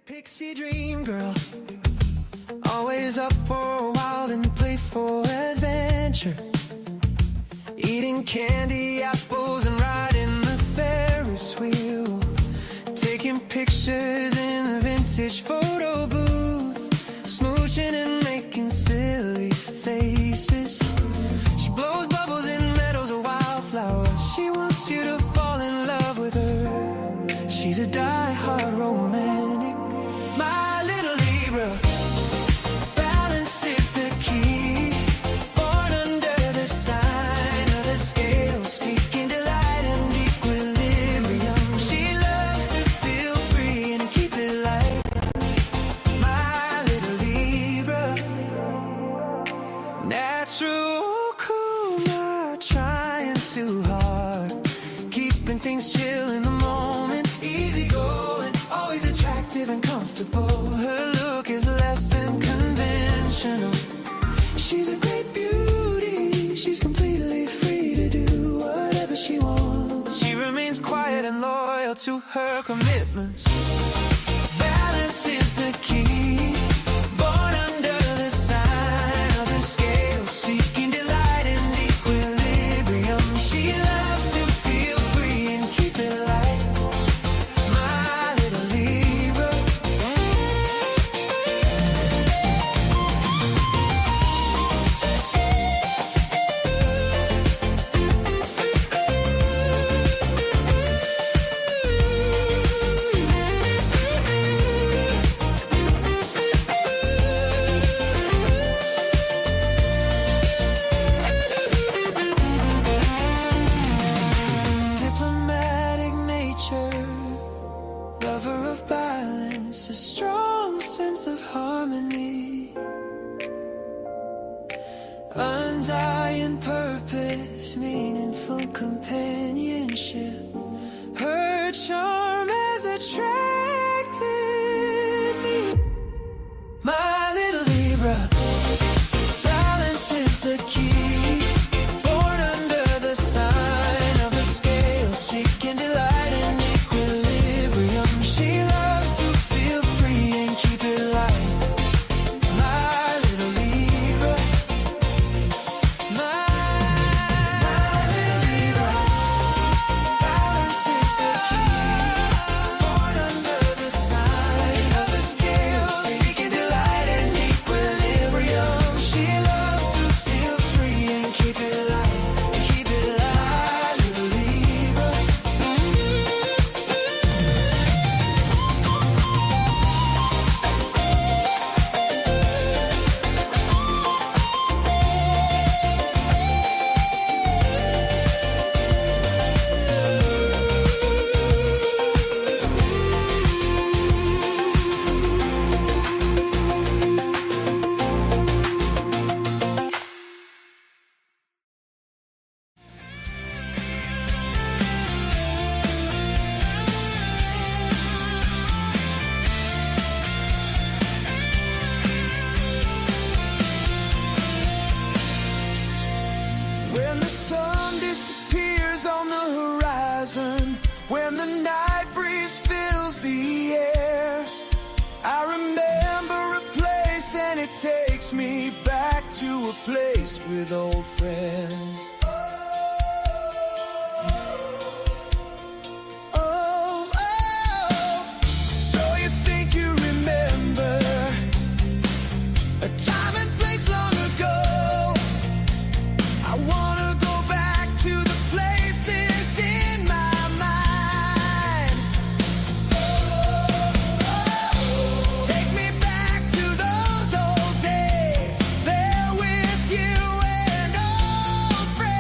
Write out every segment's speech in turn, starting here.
Pixie dream girl, always up for a wild and playful adventure, eating candy apples and riding the Ferris wheel, taking pictures in the vintage photo booth, smooching and making silly faces. She blows bubbles in meadows of wildflowers. She wants you to fall in love with her. She's a die-hard romantic. My little Libra, balance is the key. Born under the sign of the scale, seeking delight and equilibrium. She loves to feel free and keep it light. My little Libra, natural cool, not trying too hard, keeping things chill in the moment, easy going, always attractive and comfortable. Her look is less than conventional. She's a great beauty. She's completely free to do whatever she wants. She remains quiet and loyal to her commitments. Balance is the key. Born under the sign of the scale, seeking delight and equilibrium. She loves to feel free and keep it light. My little Libra. Diplomatic nature, lover of balance, a strong sense of harmony, undying purpose, meaningful companionship. Her charm has attracted me. My little Libra, balance is the key. Born under the sign of the scale, seeking delight and equilibrium. She loves to feel free and keep it light. My little Libra, my little Libra, balance is the key. Born under the sign of the scale, seeking delight and equilibrium. She loves to feel free and keep it light, keep it light, little Libra. When the sun disappears on the horizon, when the night breeze fills the air, I remember a place and it takes me back to a place with old friends. Oh, oh, so you think you remember a time and place long ago? I wanna go back to the places in my mind. Take me back to those old days, there with you and old friends.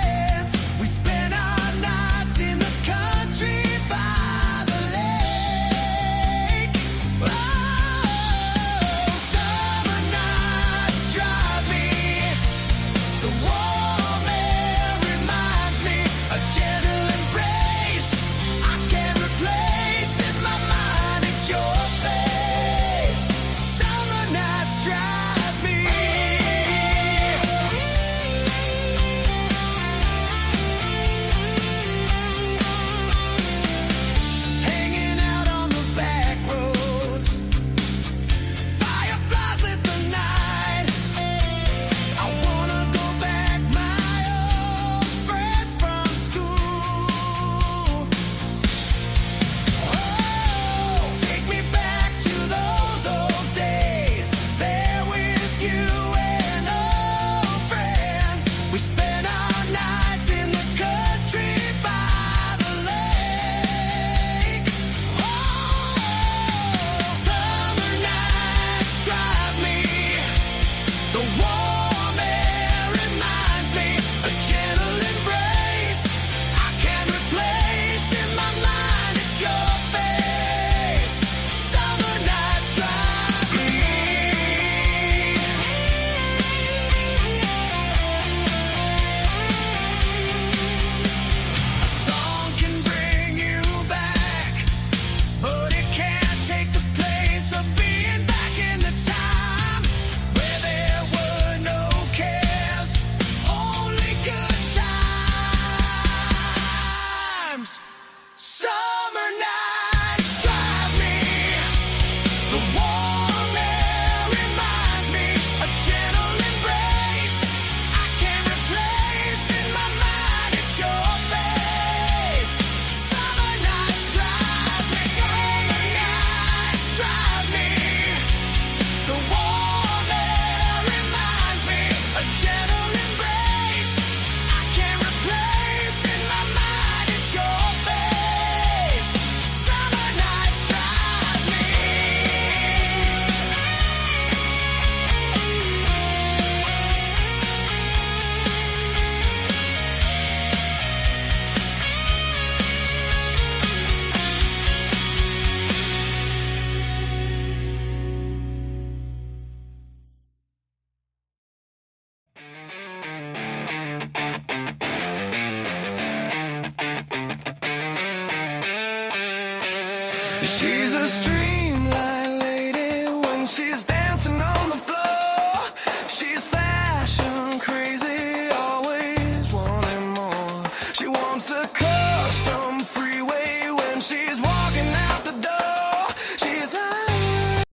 She's a streamline lady when she's dancing on the floor. She's fashion crazy, always wanting more. She wants a custom freeway when she's walking out the door. She's high,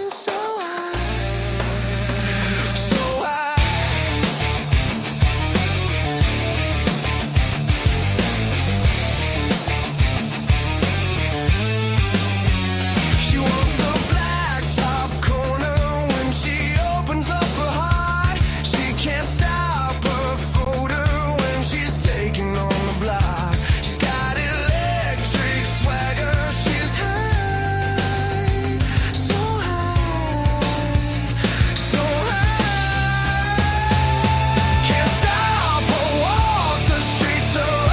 so high, so high. She wants the blacktop corner when she opens up her heart. She can't stop her photo when she's taking on the block. She's got electric swagger. She's high, so high, so high. Can't stop her walk. The streets are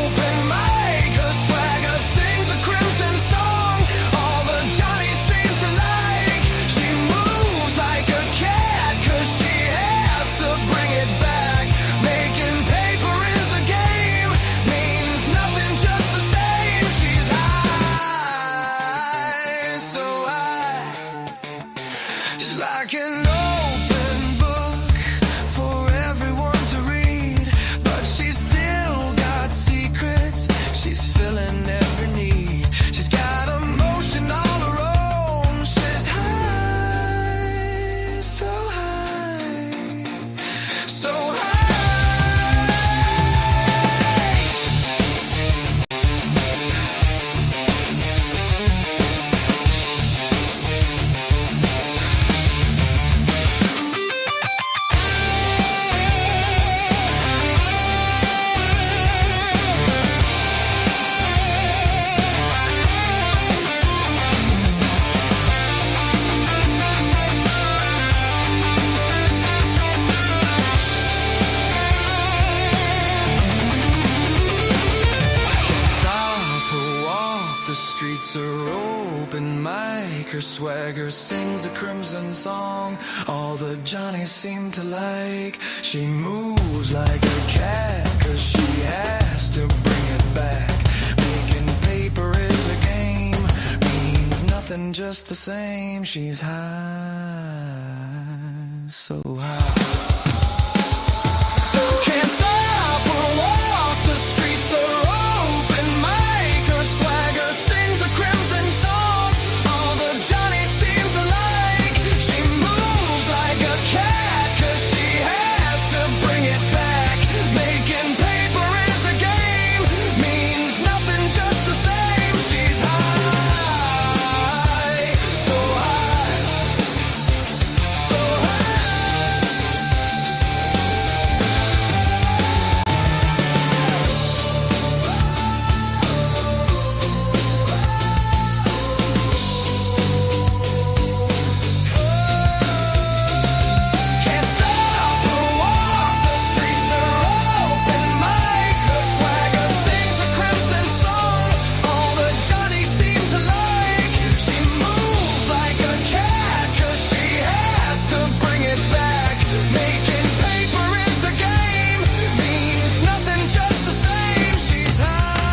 open mic. Her swagger sings a crimson song. All the Johnnies seem to like. She moves like a cat 'cause she has to bring it back. Making paper is a game. Means nothing, just the same. She's high, so high. She's like an open book for everyone to read, but she's still got secrets. She's filling every need. She's got emotion all her own. She's high, so high, so high. Can't stop her walk. The streets are open mic. Her swagger sings a crimson song. All the Johnnies seem to like. She moves like a cat 'cause she has to bring it back. Making paper is a game. Means nothing, just the same. She's high, so high. Can't stop her walk. The streets are open mic. Her swagger sings a crimson song. All the Johnnies seem to like. She moves like a cat 'cause she has to bring it back. Making paper is a game. Means nothing, just the same. She's high, so high, so high. Can't stop her walk. The streets are open mic. Her swagger sings a crimson song. All the Johnnies seem to like. She moves like a cat 'cause she has to bring it back. Making paper is a game. Means nothing, just the same. She's high,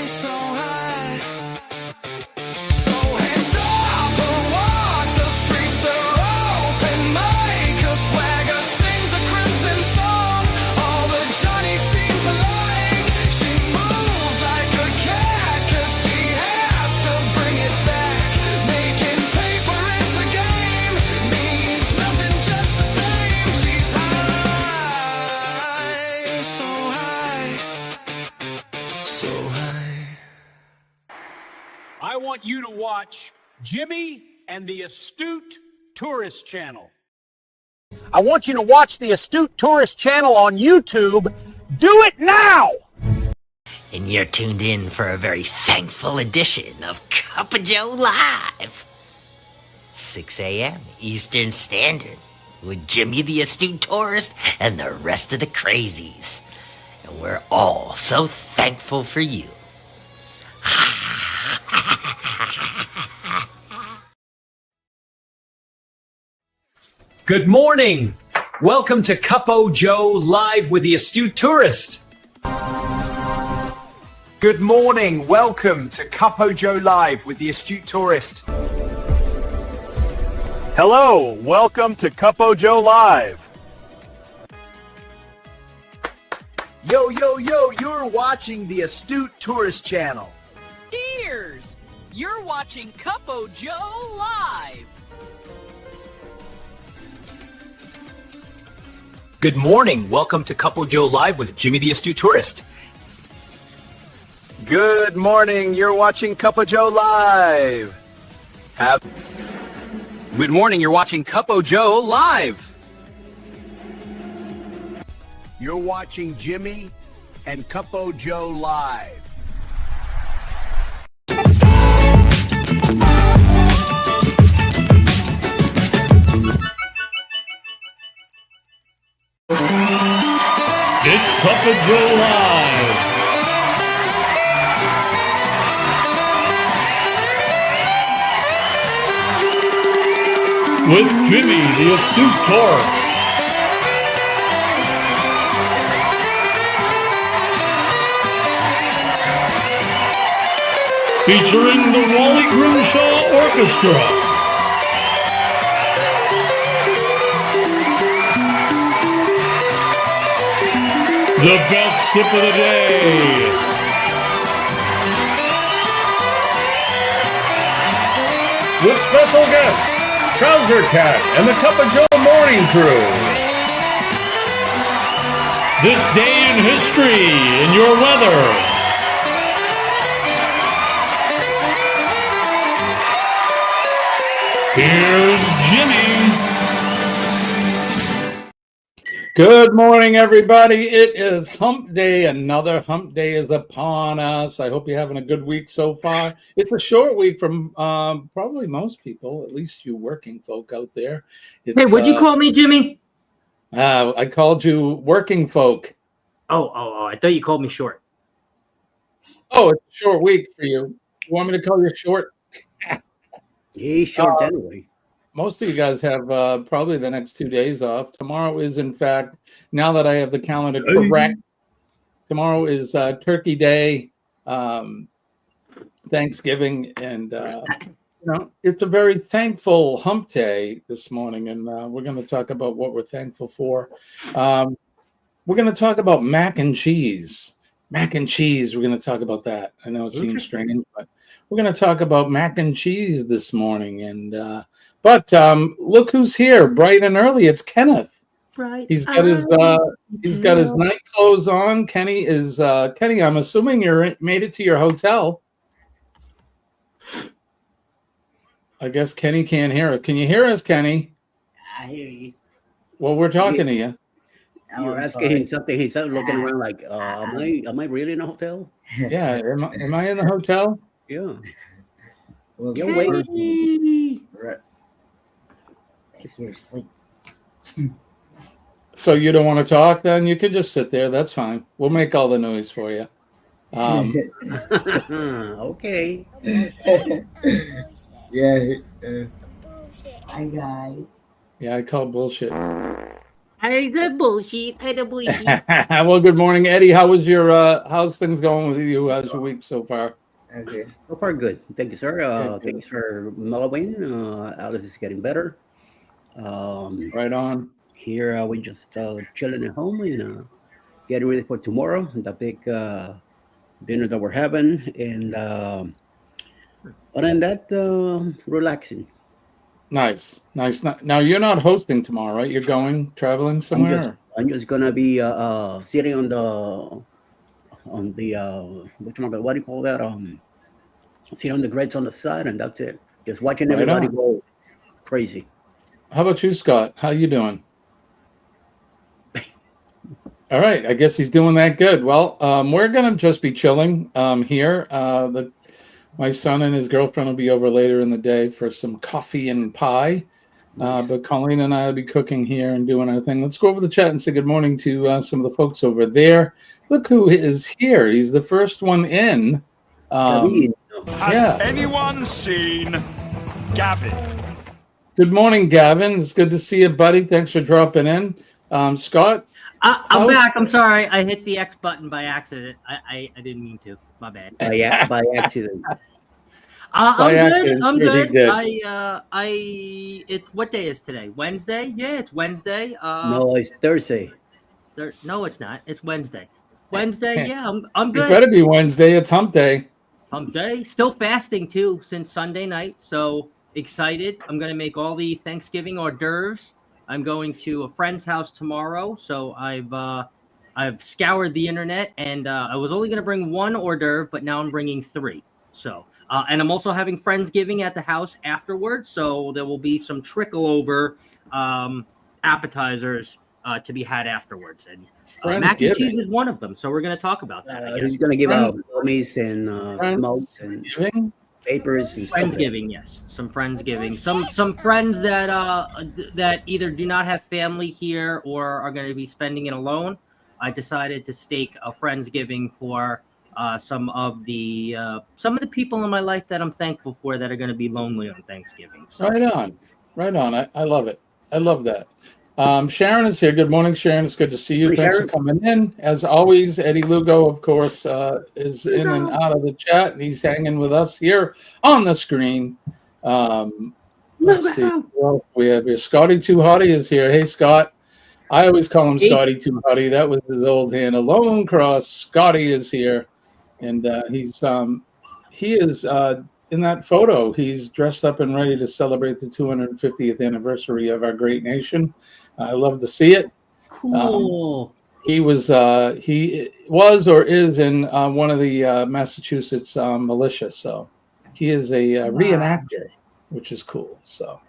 so high. So hands stop her walk. The streets are open mic. Her swagger sings a crimson song. All the Johnnies seem to like. She moves like a cat 'cause she has to bring it back. Making paper is a game. Means nothing, just the same. She's high, so high, so high. I want you to watch Jimmy and the Astute Tourist Channel. I want you to watch the Astute Tourist Channel on YouTube. Do it now! And you're tuned in for a very thankful edition of Cup of Joe Live. 6 a.m. Eastern Standard with Jimmy the Astute Tourist and the rest of the crazies. And we're all so thankful for you. Good morning. Welcome to Cup O' Joe Live with the Astute Tourist. Good morning. Welcome to Cupo Joe Live with the Astute Tourist. Hello. Welcome to Cupo Joe Live. Yo, yo, yo, you're watching the Astute Tourist channel. Cheers! You're watching Cupo Joe Live. Good morning. Welcome to Cupo Joe Live with Jimmy the Astute Tourist. Good morning. You're watching Cupo Joe Live. Good morning. You're watching Cupo Joe Live. You're watching Jimmy and Cupo Joe Live. It's Cupo Joe Live. With Jimmy the Astute Tourist. Featuring the Wally Grimshaw Orchestra. The best sip of the day. With special guests, Trouser Cat and the Cupo Joe Morning Crew. This day in history in your weather. Here's Jimmy. Good morning, everybody. It is Hump Day. Another Hump Day is upon us. I hope you're having a good week so far. It's a short week from probably most people, at least you working folk out there. Hey, what'd you call me, Jimmy? I called you working folk. Oh, I thought you called me short. Oh, it's a short week for you. You want me to call you short? He's short anyway. Most of you guys have probably the next 2 days off. Tomorrow is, in fact, now that I have the calendar correct, tomorrow is Turkey Day, Thanksgiving, and it's a very thankful Hump Day this morning, and we're going to talk about what we're thankful for. We're going to talk about mac and cheese. Mac and cheese, we're going to talk about that. I know it seems strange, but we're going to talk about mac and cheese this morning, and but look who's here, bright and early. It's Kenneth. Right. He's got his night clothes on. Kenny, I'm assuming made it to your hotel. I guess Kenny can't hear it. Can you hear us, Kenny? I hear you. Well, we're talking to you. You're asking him something. He's looking around like, am I really in a hotel? Yeah. Am I in the hotel? Yeah. Well, You're waiting. right here asleep. So you don't want to talk? Then you can just sit there. That's fine. We'll make all the noise for you. Okay. Yeah. Hi guys. Yeah, I call bullshit. I the bullshit. Well, good morning, Eddie. How's things going with you? How's your week so far? Okay. So far, good. Thank you, sir. Good. Thanks for mellowing. Alice is getting better. Right on. Here we just chilling at home and getting ready for tomorrow, the big dinner that we're having, and other than that, relaxing. Nice. Now you're not hosting tomorrow, right? You're traveling somewhere. I'm just gonna be sitting on the what do you call that? Sitting on the grates on the side, and that's it. Just watching Right everybody on. go crazy. How about you, Scott? How you doing? All right. I guess he's doing that good. Well, we're gonna just be chilling here. My son and his girlfriend will be over later in the day for some coffee and pie. Nice. But Colleen and I will be cooking here and doing our thing. Let's go over the chat and say good morning to some of the folks over there. Look who is here. He's the first one in. Has anyone seen Gavin? Good morning, Gavin. It's good to see you, buddy. Thanks for dropping in. Scott, I'm back. I'm sorry. I hit the X button by accident. I didn't mean to. My bad. By accident. I'm By good. accident, I'm sure he good. did. It. What day is today? Wednesday. Yeah, it's Wednesday. No, it's Thursday. No, it's not. It's Wednesday. Wednesday. Yeah, I'm It good. better be Wednesday. It's Hump Day. Hump Day. Still fasting too since Sunday night. So excited. I'm gonna make all the Thanksgiving hors d'oeuvres. I'm going to a friend's house tomorrow. So I've scoured the internet, and I was only gonna bring one hors d'oeuvre, but now I'm bringing 3. So and I'm also having Friendsgiving at the house afterwards. So there will be some trickle over appetizers to be had afterwards. And mac and cheese is one of them. So we're going to talk about that. He's going to give out gummies and smokes and papers and Friendsgiving, yes, some Friendsgiving, some friends that that either do not have family here or are going to be spending it alone. I decided to stake a Friendsgiving for some of the people in my life that I'm thankful for that are going to be lonely on Thanksgiving. So. Right on. I love it. I love that. Sharon is here. Good morning, Sharon. It's good to see you. Hey, Thanks Sharon. for coming in. As always, Eddie Lugo, of course, is in and out of the chat, and he's hanging with us here on the screen. Let's see. Who else we have here? Scotty Too Hottie is here. Hey, Scott. I always call him Scotty Too Hottie. That was his old handle. Lone Cross. Scotty is here, and he is in that photo. He's dressed up and ready to celebrate the 250th anniversary of our great nation. I love to see it. Cool. He was or is in one of the Massachusetts militia, so he is a reenactor, which is cool. So,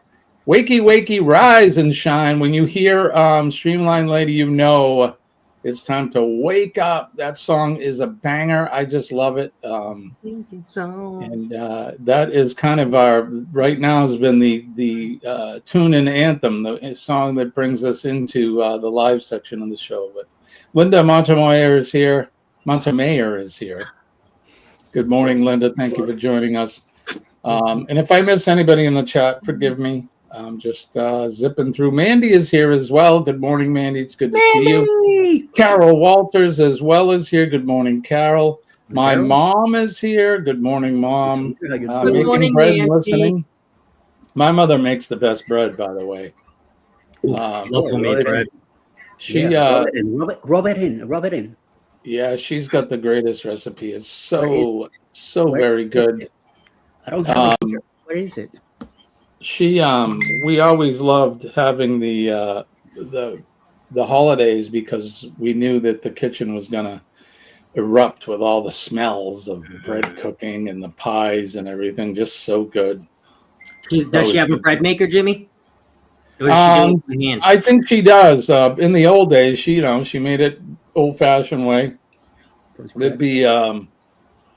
wakey, wakey, rise and shine. When you hear Streamline Lady, you know it's time to wake up. That song is a banger. I just love it. And that is kind of our right now has been the tune and anthem, the song that brings us into the live section of the show. But Linda Montemayor is here. Good morning, Linda. Thank you for joining us. And if I miss anybody in the chat, forgive me. I'm just zipping through. Mandy is here as well. Good morning, Mandy. It's good to see you. Carol Walters as well is here. Good morning, Carol. My mom is here. Good morning, Mom. Good making morning, bread, Nancy. listening. My mother makes the best bread, by the way. Love homemade bread. She rub it in. Yeah, she's got the greatest recipe. It's so very good. I don't have it here. Where is it? She we always loved having the holidays because we knew that the kitchen was gonna erupt with all the smells of bread cooking and the pies and everything. Just so good. Does she have a bread maker, Jimmy? Or does she do it with her hand? I think she does. In the old days, she made it old-fashioned way. It'd be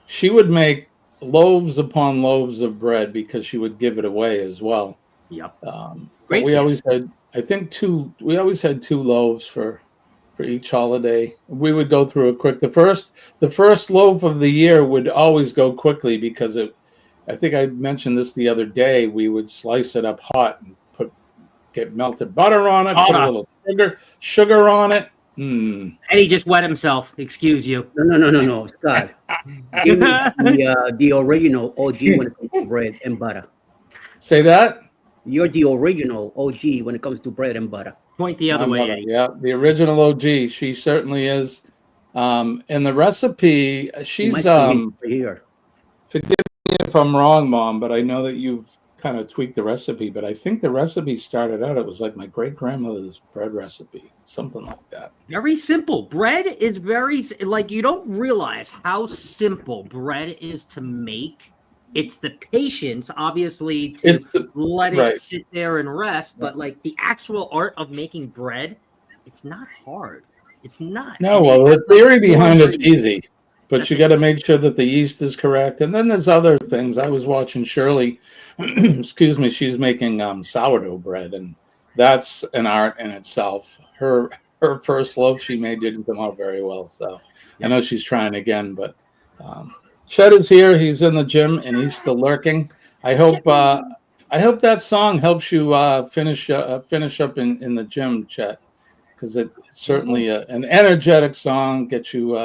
she would make loaves upon loaves of bread because she would give it away as well. Yep. But we always had, I think, we always had 2 loaves for each holiday. We would go through it quick. The first loaf of the year would always go quickly because I think I mentioned this the other day. We would slice it up hot and get melted butter on it, put a little sugar on it. And he just wet himself. Excuse you. No, Scott. Give me the original OG when it comes to bread and butter. Say that? You're the original OG when it comes to bread and butter. Point the other way, Eddie. Yeah, the original OG. She certainly is. And the recipe, she's here. Forgive me if I'm wrong, Mom, but I know that you've kind of tweaked the recipe, but I think the recipe started out, it was like my great-grandmother's bread recipe, something like that. Very simple. Bread is you don't realize how simple bread is to make. It's the patience, obviously, to let it sit there and rest, but like the actual art of making bread, it's not hard. It's not. No, well, the theory behind it's easy. But you got to make sure that the yeast is correct. And then there's other things. I was watching Shirley, excuse me, she's making sourdough bread, and that's an art in itself. Her first loaf she made didn't come out very well, so I know she's trying again. But Chet is here. He's in the gym, and he's still lurking. I hope that song helps you finish up in the gym, Chet. because it's certainly an energetic song, get you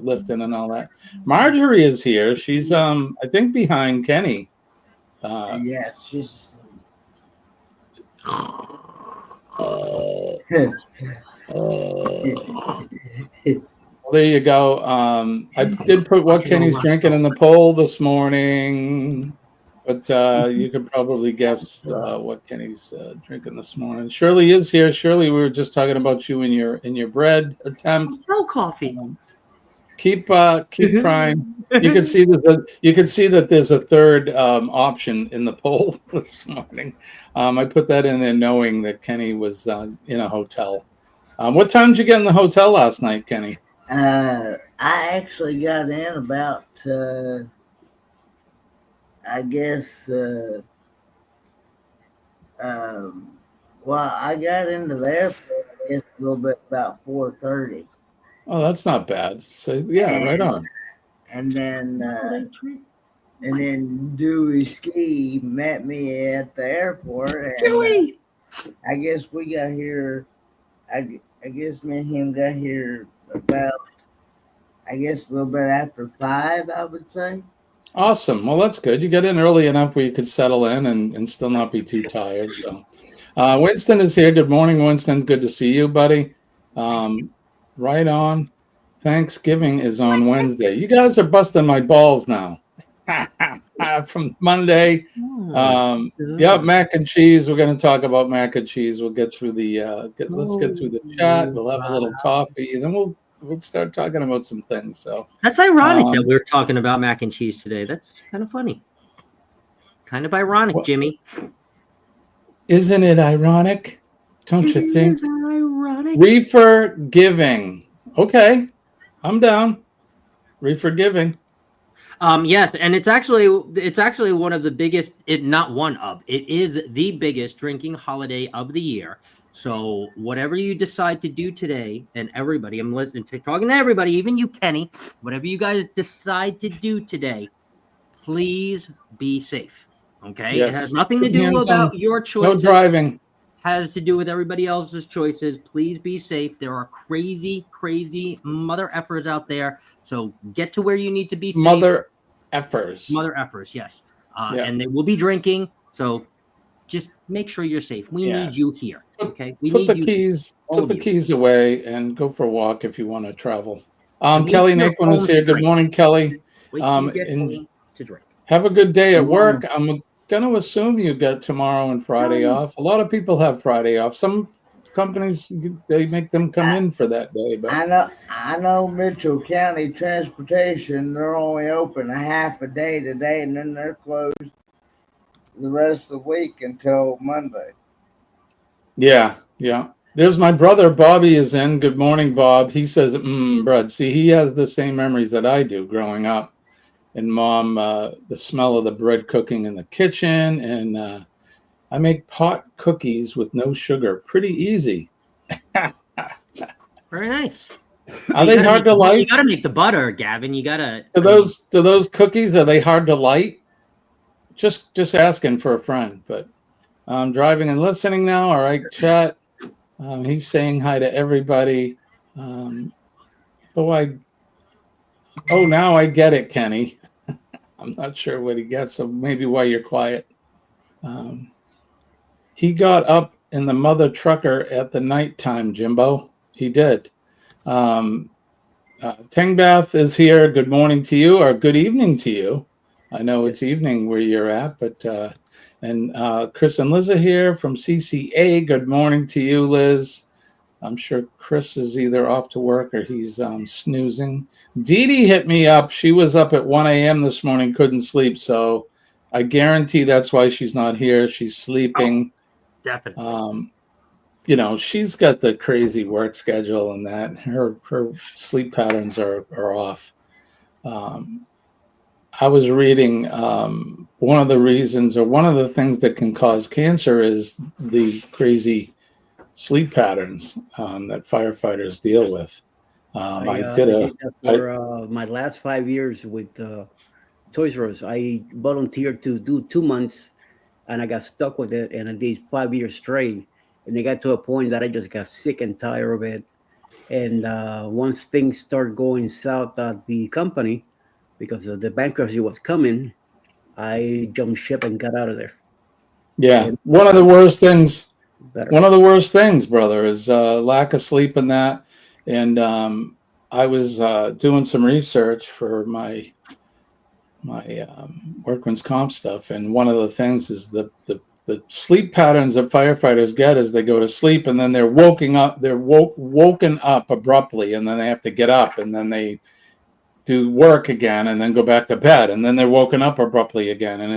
lifting and all that. Marjorie is here. She's I think behind Kenny. Yeah, she's. There you go. I did put what Kenny's drinking in the poll this morning, but you could probably guess what Kenny's drinking this morning. Shirley is here. Shirley, we were just talking about you in your bread attempt. No coffee. Keep trying. You can see that there's a third option in the poll this morning. I put that in there knowing that Kenny was in a hotel. What time did you get in the hotel last night, Kenny? I actually got in about, I guess, well, I got into the airport, I guess, a little bit about 4:30. Oh, that's not bad. So yeah, right on. And then Dewey Ski met me at the airport. And, I guess we got here. I guess me and him got here about, I guess, a little bit after 5, I would say. Awesome. Well, that's good. You got in early enough where you could settle in and still not be too tired. So, Winston is here. Good morning, Winston. Good to see you, buddy. Right on. Thanksgiving is on Wednesday. You guys are busting my balls now. From Monday. Yep, mac and cheese. We're going to talk about mac and cheese. We'll get through let's get through the chat. We'll have a little coffee, and then we'll start talking about some things. So that's ironic that we're talking about mac and cheese today. That's kind of funny. Kind of ironic, Jimmy. Isn't it ironic? Don't you think? Is ironic. Reefer giving. Okay, I'm down. Reefer giving. Yes, and it's actually one of the biggest, it is the biggest drinking holiday of the year. So whatever you decide to do today, and everybody, I'm listening to talking to everybody, even you, Kenny, whatever you guys decide to do today, please be safe. Okay, yes. It has nothing to do about your choices. No driving. Has to do with everybody else's choices. Please be safe. There are crazy mother effers out there. So get to where you need to be safe. Mother effers, yes. And they will be drinking. So just make sure you're safe. We need you here. Okay. Put the keys away and go for a walk if you want to travel. Kelly Naquin is here. Good morning, Kelly. Wait till you get home to drink. Have a good day at work. I'm going to assume you got tomorrow and Friday off. A lot of people have Friday off. Some companies, they make them come in for that day. But I know Mitchell County Transportation, they're only open a half a day today, and then they're closed the rest of the week until Monday. Yeah. There's my brother, Bobby is in. Good morning, Bob. He says, Brad, see, he has the same memories that I do growing up. And Mom, the smell of the bread cooking in the kitchen. And I make pot cookies with no sugar. Pretty easy. Very nice. Are they hard to light? You got to make the butter, Gavin. You got to. Do those cookies, are they hard to light? Just asking for a friend. But I'm driving and listening now. All right, chat. He's saying hi to everybody. Now I get it, Kenny. I'm not sure what he gets, so maybe why you're quiet. He got up in the mother trucker at the nighttime, Jimbo. He did. Tengbath is here. Good morning to you, or good evening to you. I know it's evening where you're at, but Chris and Liz are here from CCA. Good morning to you, Liz. I'm sure Chris is either off to work or he's snoozing. Dee Dee hit me up. She was up at 1 a.m. this morning, couldn't sleep. So I guarantee that's why she's not here. She's sleeping. Definitely. She's got the crazy work schedule and that. Her sleep patterns are off. I was reading one of the reasons, or one of the things that can cause cancer is the crazy sleep patterns that firefighters deal with. I did that for my last 5 years with Toys R Us. I volunteered to do 2 months, and I got stuck with it, and I did 5 years straight. and it got to a point that I just got sick and tired of it. And once things start going south at the company, because of the bankruptcy was coming, I jumped ship and got out of there. Yeah, And one of the worst things. better. One of the worst things, brother, is lack of sleep and that. And I was doing some research for my workman's comp stuff, and one of the things is the sleep patterns that firefighters get is they go to sleep and then they're woken up abruptly, and then they have to get up and then they do work again and then go back to bed, and then they're woken up abruptly again, and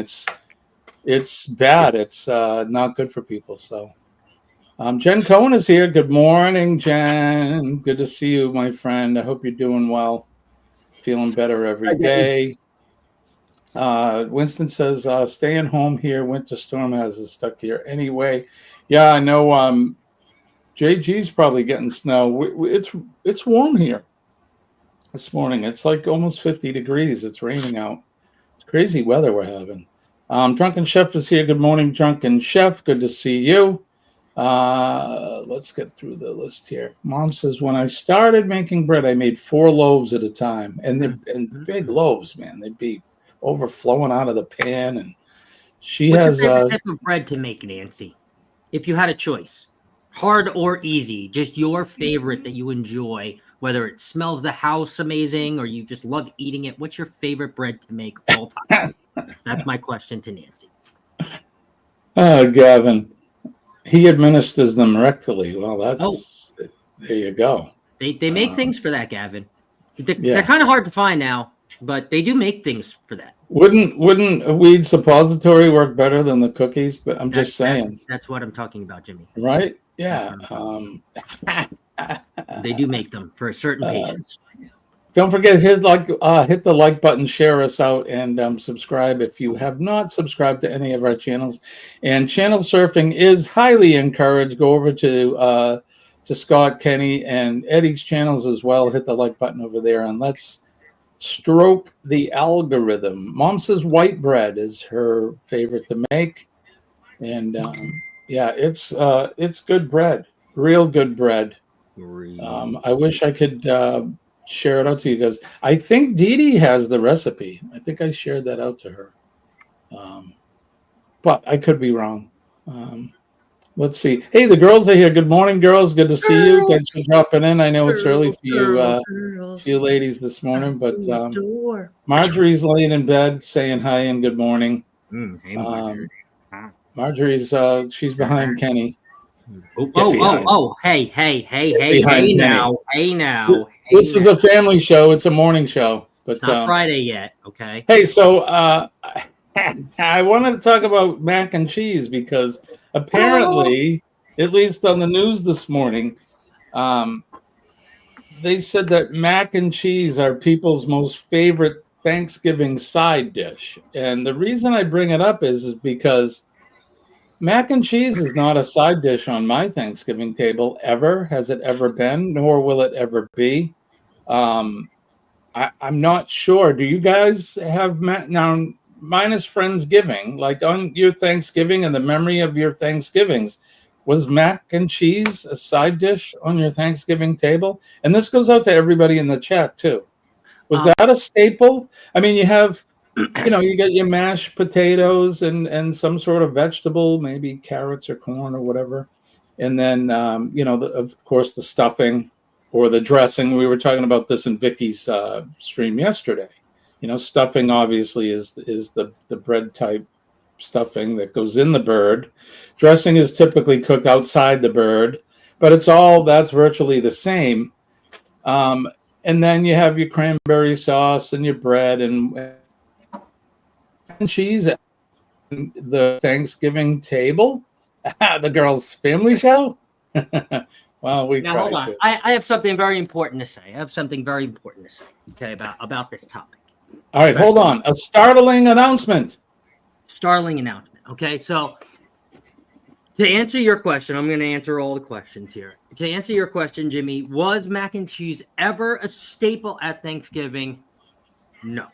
it's bad. It's not good for people. So Jen Cohen is here. Good morning, Jen. Good to see you, my friend. I hope you're doing well, feeling better every day. Winston says, staying home here. Winter storm has us stuck here anyway. Yeah, I know. JG's probably getting snow. It's warm here this morning. It's like almost 50 degrees. It's raining out. It's crazy weather we're having. Drunken Chef is here. Good morning, Drunken Chef. Good to see you. Let's get through the list here. Mom says, when I started making bread, I made 4 loaves at a time. And they're big loaves, man. They'd be overflowing out of the pan. And she What's has your favorite type of bread to make, Nancy? If you had a choice, hard or easy, just your favorite that you enjoy, whether it smells the house amazing or you just love eating it. What's your favorite bread to make all time? That's my question to Nancy. Gavin. He administers them rectally. Well, that's there you go. They make things for that, Gavin. They're kind of hard to find now, but they do make things for that. Wouldn't a weed suppository work better than the cookies? But I'm just saying. That's what I'm talking about, Jimmy. Right? Yeah. They do make them for certain patients. Don't forget, hit the like button, share us out, and subscribe if you have not subscribed to any of our channels. And channel surfing is highly encouraged. Go over to Scott, Kenny, and Eddie's channels as well. Hit the like button over there, and let's stroke the algorithm. Mom says white bread is her favorite to make, and yeah, it's good bread, real good bread. I wish I could share it out to you guys. I think Dee Dee has the recipe. I think I shared that out to her, but I could be wrong. Let's see. Hey, the girls are here. Good morning, girls. Good to see you. Thanks for dropping in. I know it's early for you ladies this morning, but Marjorie's laying in bed saying hi and good morning. Hey, Marjorie. Marjorie's she's behind Kenny. Hey now. This is a family show. It's a morning show, but it's not Friday yet. Okay. Hey, so I wanted to talk about mac and cheese because apparently, at least on the news this morning, they said that mac and cheese are people's most favorite Thanksgiving side dish, and the reason I bring it up is because mac and cheese is not a side dish on my Thanksgiving table ever. Has it ever been? Nor will it ever be. I'm not sure. Do you guys have now? Mine is Friendsgiving. Like on your Thanksgiving and the memory of your Thanksgivings, was mac and cheese a side dish on your Thanksgiving table? And this goes out to everybody in the chat too. Was that a staple? I mean, you have. You get your mashed potatoes and some sort of vegetable, maybe carrots or corn or whatever. And then, of course, the stuffing or the dressing. We were talking about this in Vicky's stream yesterday. Stuffing obviously is the bread type stuffing that goes in the bird. Dressing is typically cooked outside the bird, but that's virtually the same. And then you have your cranberry sauce and your bread and cheese at the Thanksgiving table. The girls' family show. Well, we now hold on. I have something very important to say. Okay, about this topic. All right, hold on. A startling announcement. Okay, so to answer your question, I'm going to answer all the questions here. To answer your question, Jimmy, was mac and cheese ever a staple at Thanksgiving? No.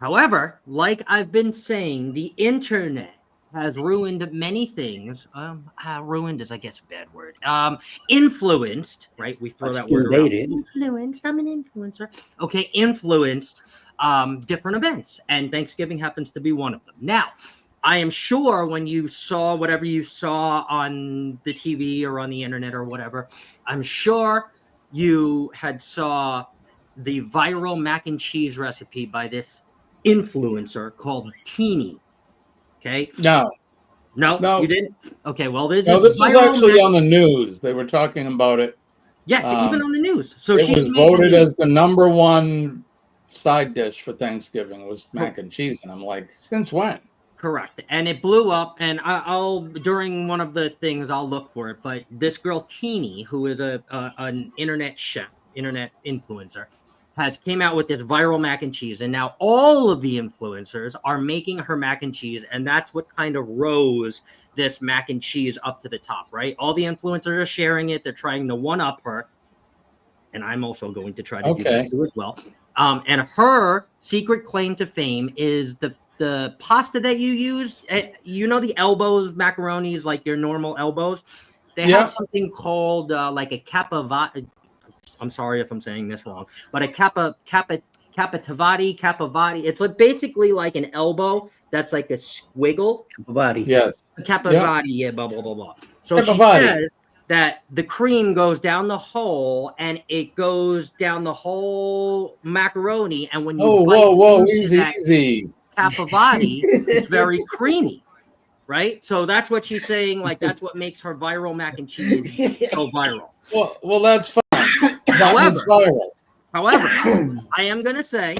However, like I've been saying, the internet has ruined many things. Ruined is, I guess, a bad word. Influenced, right? We throw that word around. Influenced. I'm an influencer. Okay, influenced different events, and Thanksgiving happens to be one of them. Now, I am sure when you saw whatever you saw on the TV or on the internet or whatever, I'm sure you had saw the viral mac and cheese recipe by this influencer called Teeny. Okay. No, No, you didn't. Okay, well, there's no. This was actually on the news. They were talking about it. Yes, even on the news. So it was voted as the #1 side dish for Thanksgiving was mac and cheese, and I'm like, since when? Correct, and it blew up. And I'll during one of the things I'll look for it. But this girl Teeny, who is an internet chef, internet influencer, has came out with this viral mac and cheese, and now all of the influencers are making her mac and cheese, and that's what kind of rose this mac and cheese up to the top, right? All the influencers are sharing it. They're trying to one-up her, and I'm also going to try to do that too as well. And her secret claim to fame is the pasta that you use. You know the elbows, macaronis, like your normal elbows. They have something called like a capavati. I'm sorry if I'm saying this wrong, but a capavati. It's like basically like an elbow that's like a squiggle. Capavati. Yes. A capavati. Yeah. Blah blah blah blah. So she says that the cream goes down the hole and it goes down the whole macaroni, and when you whoa, easy. Capavati, it's very creamy. Right, so that's what she's saying. Like that's what makes her viral mac and cheese so viral. Well, that's fine. However, I am gonna say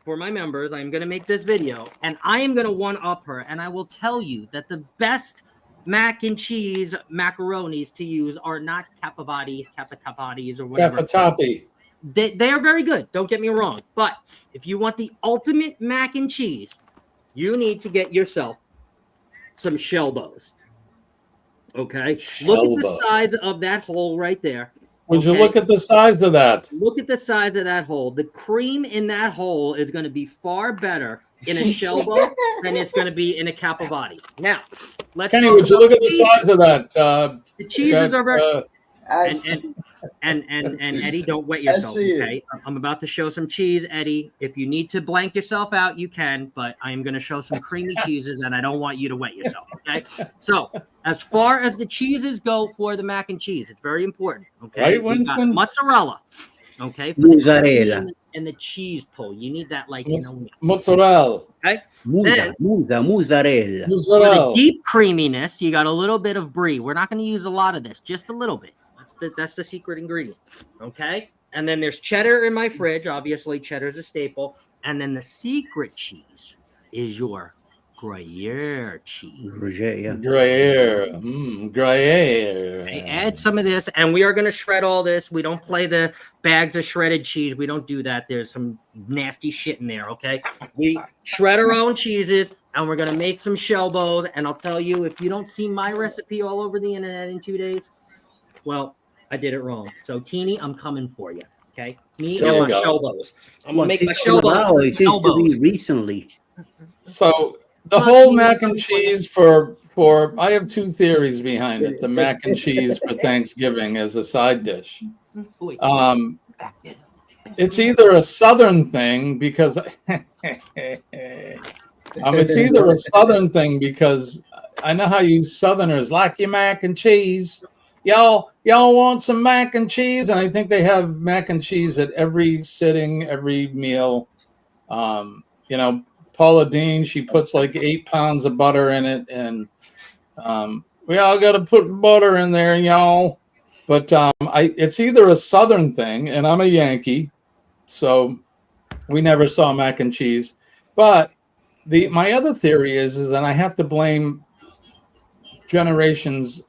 for my members, I am gonna make this video, and I am gonna one-up her, and I will tell you that the best mac and cheese macaronis to use are not capatapatis or whatever. Capatapi. They are very good. Don't get me wrong, but if you want the ultimate mac and cheese, you need to get yourself some shell bows. Okay, look at the size of that hole right there. Would you look at the size of that? Look at the size of that hole. The cream in that hole is going to be far better in a shell bow than it's going to be in a capavati. Now, let's. Kenny, would you look at the size of that? The cheeses are very. And Eddie, don't wet yourself. Okay, I'm about to show some cheese, Eddie. If you need to blank yourself out, you can. But I am going to show some creamy cheeses, and I don't want you to wet yourself. Okay. So as far as the cheeses go for the mac and cheese, it's very important. Okay. Right, Winston? Mozzarella. Okay. For mozzarella and the cheese pull, you need that mozzarella. Okay. Mozzarella. For the deep creaminess, you got a little bit of brie. We're not going to use a lot of this, just a little bit. That's the secret ingredient. Okay. And then there's cheddar in my fridge. Obviously, cheddar's a staple. And then the secret cheese is your Gruyere cheese. Gruyere. Okay, add some of this, and we are going to shred all this. We don't play the bags of shredded cheese. We don't do that. There's some nasty shit in there, okay? We shred our own cheeses, and we're going to make some shell bows. And I'll tell you, if you don't see my recipe all over the internet in 2 days, well, I did it wrong. So, Teeny, I'm coming for you, okay? Me and my shell bows. I'm going to make my shell bows. It seems to be recently. So, the whole mac and cheese for I have 2 theories behind it. The mac and cheese for Thanksgiving as a side dish. It's either a Southern thing because it's either a Southern thing because I know how you Southerners like your mac and cheese. Y'all want some mac and cheese, and I think they have mac and cheese at every sitting, every meal. Paula Deen, she puts like 8 pounds of butter in it, and we all got to put butter in there, y'all. But it's either a Southern thing, and I'm a Yankee, so we never saw mac and cheese. But my other theory is that I have to blame generations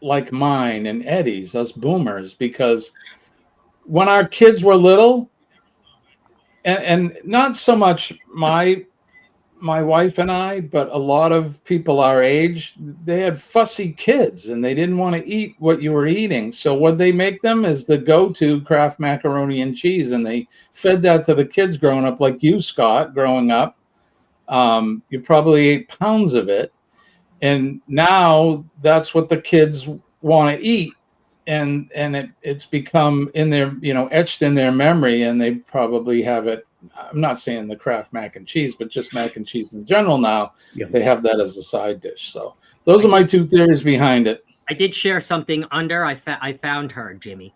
like mine and Eddie's, us boomers, because when our kids were little, and not so much my wife and I, but a lot of people our age, they had fussy kids and they didn't want to eat what you were eating. So what they make them is the go-to Kraft macaroni and cheese, and they fed that to the kids growing up, like you, Scott, growing up. You probably ate pounds of it. And now that's what the kids want to eat. And it's become in their, etched in their memory, and they probably have it. I'm not saying the Kraft mac and cheese, but just mac and cheese in general now. Yeah. They have that as a side dish. So those are my two theories behind it. I did share something under. I found her, Jimmy.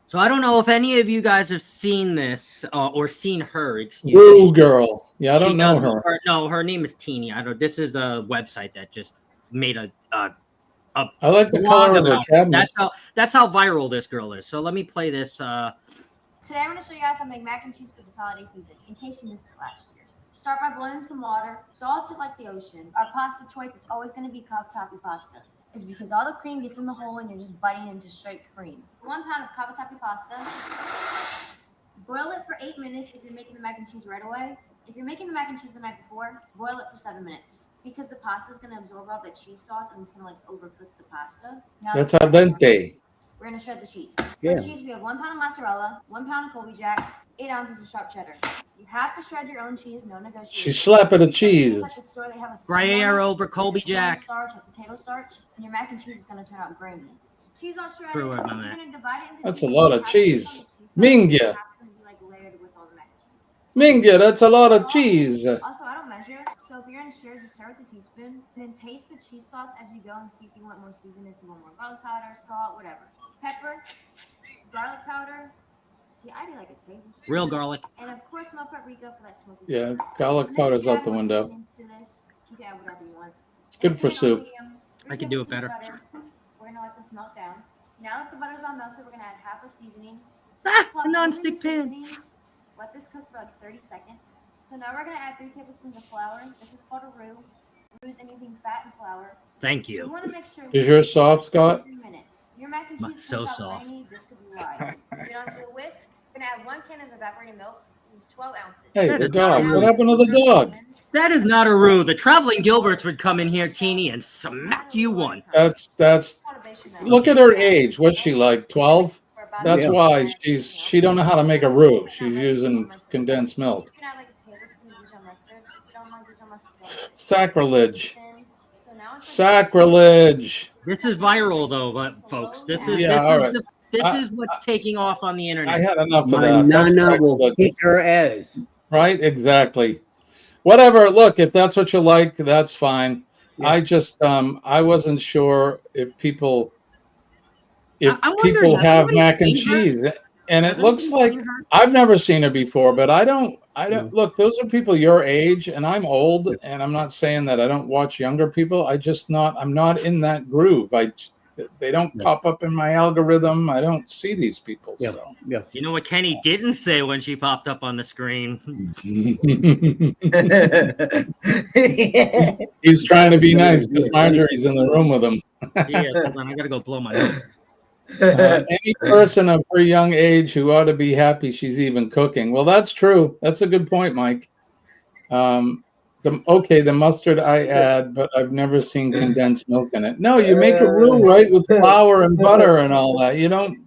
So I don't know if any of you guys have seen this or seen her. Excuse Woo me. girl. Yeah, I don't know her. No, her name is Teeny. This is a website that just made a I like the color of her cabinet. That's how viral this girl is. So let me play this. Today I'm going to show you guys how to make mac and cheese for this holiday season, in case you missed it last year. Start by boiling some water. Salt it like the ocean. Our pasta choice, it's always going to be cavatappi pasta. It's because all the cream gets in the hole and you're just biting into straight cream. 1 pound of cavatappi pasta. Boil it for 8 minutes if you're making the mac and cheese right away. If you're making the mac and cheese the night before, boil it for 7 minutes. Because the pasta is going to absorb all the cheese sauce and it's going to overcook the pasta. Now that's al dente. We're going to shred the cheese. Yeah. For cheese, we have 1 pound of mozzarella, 1 pound of Colby Jack, 8 ounces of sharp cheddar. You have to shred your own cheese, no negotiation. She's slapping the cheese. At the store, they have a Gruyere over Colby Jack. Starch or potato starch, and your mac and cheese is going to turn out grainy. Cheese all shredded. True, You're going to divide it into that's a lot of cheese. Mingya. It's going to be like layered with all the mac and cheese. Mingya, that's a lot of cheese. Also, I don't measure, so if you're unsure, just start with a teaspoon, and then taste the cheese sauce as you go and see if you want more seasoning, if you want more garlic powder, salt, whatever. Pepper, garlic powder. See, I do like a tablespoon. Real garlic. And of course, smoked paprika for that smoky Yeah, flavor. garlic powder's out the window. To this. You can add whatever you want. It's good for soup. I can do it better. We're gonna let this melt down. Now that the butter's all melted, we're gonna add half a seasoning. A non-stick pan. Let this cook for like 30 seconds. So now we're gonna add 3 tablespoons of flour. This is called a roux. Roux is anything fat and flour. Thank You you. want to make sure. Is yours soft, Scott? 3 minutes. Your mac and cheese So comes out soft. grainy. This could be why. Get onto a whisk. We're gonna add 1 can of evaporated milk. This is 12 ounces. Hey, That the is not dog. rude. What happened to the dog? That is not a roux. The traveling Gilberts would come in here, Teeny, and smack you one. That's. Look at her age. What's she like? 12? That's Yeah. why she don't know how to make a roux. She's using condensed milk. You can add like a tablespoon of Dijon mustard. If you don't like Dijon mustard, don't. Sacrilege. So now it's Sacrilege. This is viral, though, folks. This is Yeah, all right. this is what's taking off on the I internet. had enough of My that. That's nana will sacrilege. kick her ass. Right? Exactly. Whatever. Look, if that's what you like, that's fine. Yeah. I just I wasn't sure if people I'm wondering, has have anybody mac and seen her? cheese, and Has it looks anybody like seen her? I've never seen her before, but I don't look, those are people your age, and I'm old, and I'm not saying that I don't watch younger people. I'm not in that groove. They don't pop up in my algorithm. I don't see these people. Yeah. So. Yeah. You know what Kenny didn't say when she popped up on the screen? He's trying to be nice because Marjorie's in the room with him. Yes, hold on, I gotta go blow my nose. Any person of her young age who ought to be happy she's even cooking. Well, that's true. That's a good point, Mike. The mustard I add, but I've never seen condensed milk in it. No, you make a roux, right, with flour and butter and all that. You don't.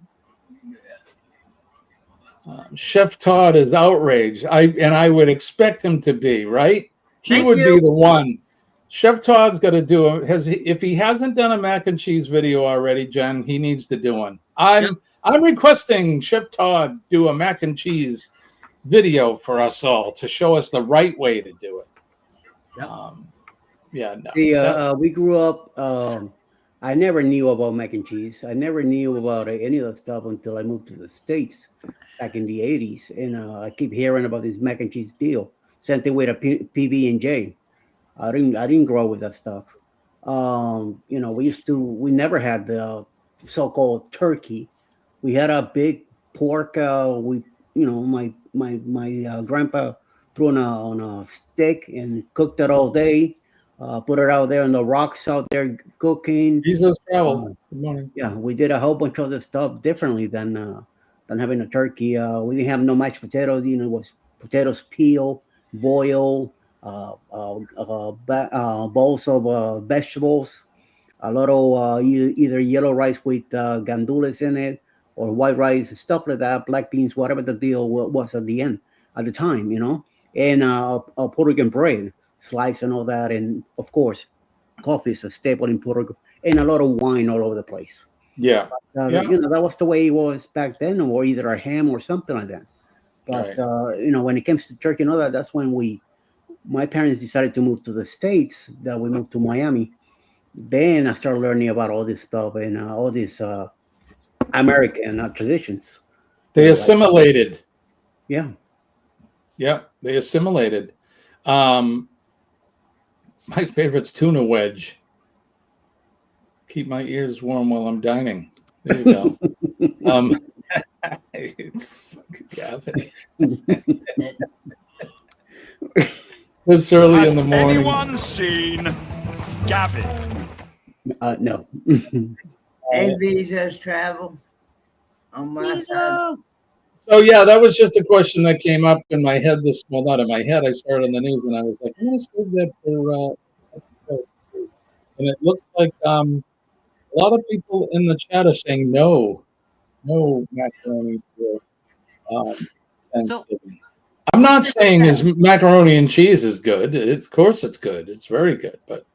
Chef Todd is outraged. I would expect him to be, right? He Thank would you. be the one. Chef Todd's got to do if he hasn't done a mac and cheese video already, Jen, he needs to do one. I'm requesting Chef Todd do a mac and cheese video for us all to show us the right way to do it. Yep. No. We grew up. I never knew about mac and cheese. I never knew about any of that stuff until I moved to the States back in the 80s. And I keep hearing about this mac and cheese deal. Same thing with a PB&J. I didn't grow up with that stuff. We never had the so-called turkey. We had a big pork. My grandpa threw on a stick and cooked it all day. Put it out there on the rocks out there cooking. Jesus travel. Good morning. Yeah, we did a whole bunch of other stuff differently than having a turkey. We didn't have no mashed potatoes. It was potatoes peel, boil, bowls of vegetables, a little either yellow rice with gandules in it or white rice, stuff like that, black beans, whatever the deal was at the time, and Puerto Rican bread. slice and all that. And of course, coffee is a staple in Puerto Rico, and a lot of wine all over the place. Yeah. Yeah. You know, that was the way it was back then, or either a ham or something like that. But Right. you know, when it comes to turkey and all that, that's when my parents decided to move to the States. That we moved to Miami. Then I started learning about all this stuff and all these American traditions. They You know, assimilated. yeah. Yeah, they assimilated. My favorite's tuna wedge. Keep my ears warm while I'm dining. There you go. It's fucking Gavin. This early in the morning. Anyone seen Gavin? No. Envy says travel on my side. So yeah, that was just a question that came up in my head not in my head. I saw it on the news and I was like, I'm gonna save that for and it looks like a lot of people in the chat are saying no macaroni for Thanksgiving. I'm not saying his macaroni and cheese is good. Of course it's good. It's very good. But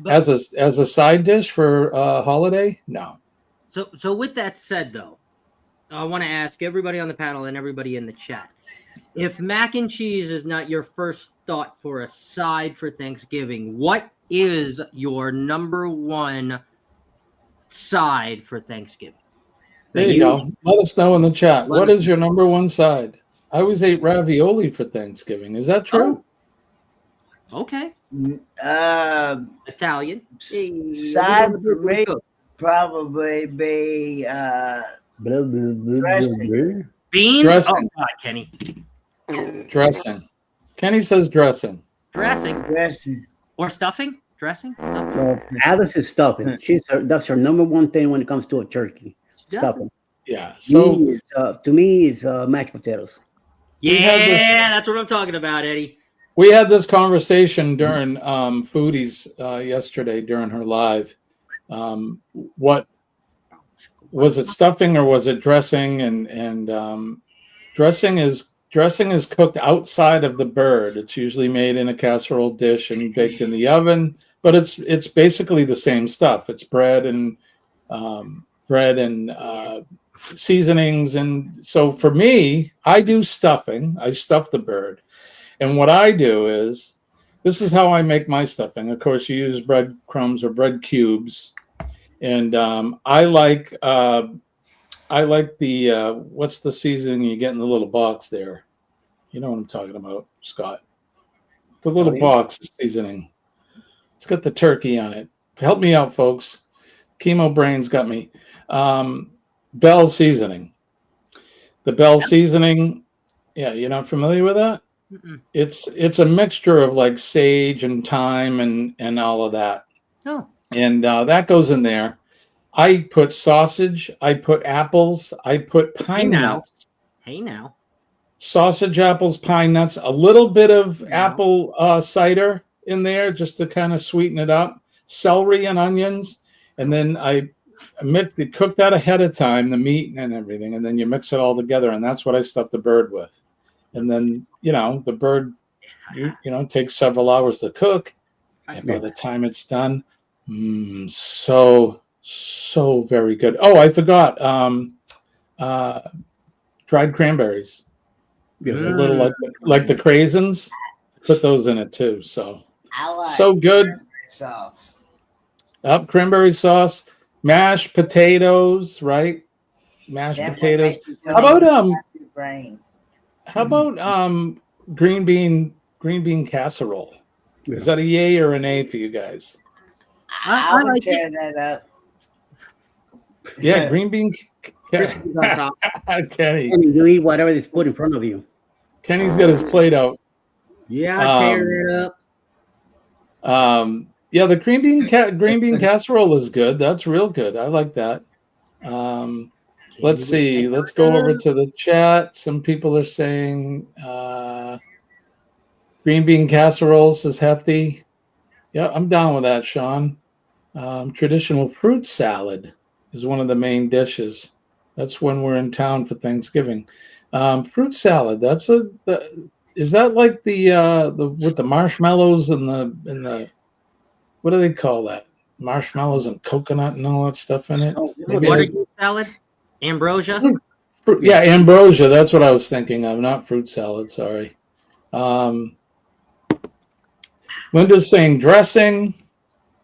as a side dish for holiday, no. So with that said, though, I want to ask everybody on the panel and everybody in the chat, if mac and cheese is not your first thought for a side for Thanksgiving, what is your number one side for Thanksgiving? There you go. Let us know in the chat. What is your number one side? I always ate ravioli for Thanksgiving. Is that true? Oh. Okay. Side Italian. for me probably be dressing. Beans? Dressing. Oh, God, Kenny. Dressing. Kenny says dressing. Dressing. Or stuffing? Dressing? Stuffing? Well, Alice is stuffing. That's her number one thing when it comes to a turkey. Stuffing. Yeah. So to me, it's mashed potatoes. Yeah, that's what I'm talking about, Eddie. We had this conversation during Foodies yesterday during her live. What was it, stuffing or was it dressing? And dressing is cooked outside of the bird. It's usually made in a casserole dish and baked in the oven. But it's basically the same stuff. It's bread and seasonings. And so for me, I do stuffing. I stuff the bird. And what I do is, this is how I make my stuffing. Of course, you use bread crumbs or bread cubes. And I like the, what's the seasoning you get in the little box there? You know what I'm talking about, Scott. The little box of seasoning. It's got the turkey on it. Help me out, folks. Chemo brain's got me. Bell seasoning. The Bell seasoning, yeah, you're not familiar with that? Mm-mm. It's a mixture of like sage and thyme and all of that. Oh. And that goes in there. I put sausage. I put apples. I put pine nuts. Hey now. Sausage, apples, pine nuts. A little bit of apple cider in there just to kind of sweeten it up. Celery and onions. And then I cook that ahead of time, the meat and everything. And then you mix it all together. And that's what I stuff the bird with. And then, the bird, takes several hours to cook. And by the time it's done, so very good. Oh, I forgot. Dried cranberries. A little like the craisins. Put those in it too. So so good. Sauce. Cranberry sauce, mashed potatoes, right? Mashed potatoes. How about green bean casserole? Yeah. Is that a yay or an A for you guys? I would tear that up. Yeah, green bean. Kenny, you eat whatever is put in front of you. Kenny's got his plate out. Yeah, tear it up. Yeah, the green bean casserole is good. That's real good. I like that. Let's see. Let's go over to the chat. Some people are saying green bean casserole is hefty. Yeah, I'm down with that, Sean. Traditional fruit salad is one of the main dishes. That's when we're in town for Thanksgiving. Fruit salad. is that like the with the marshmallows and the what do they call that? Marshmallows and coconut and all that stuff in it. Maybe Butterbean salad, ambrosia. yeah, ambrosia. That's what I was thinking of, not fruit salad. Sorry. Um, Linda's saying dressing.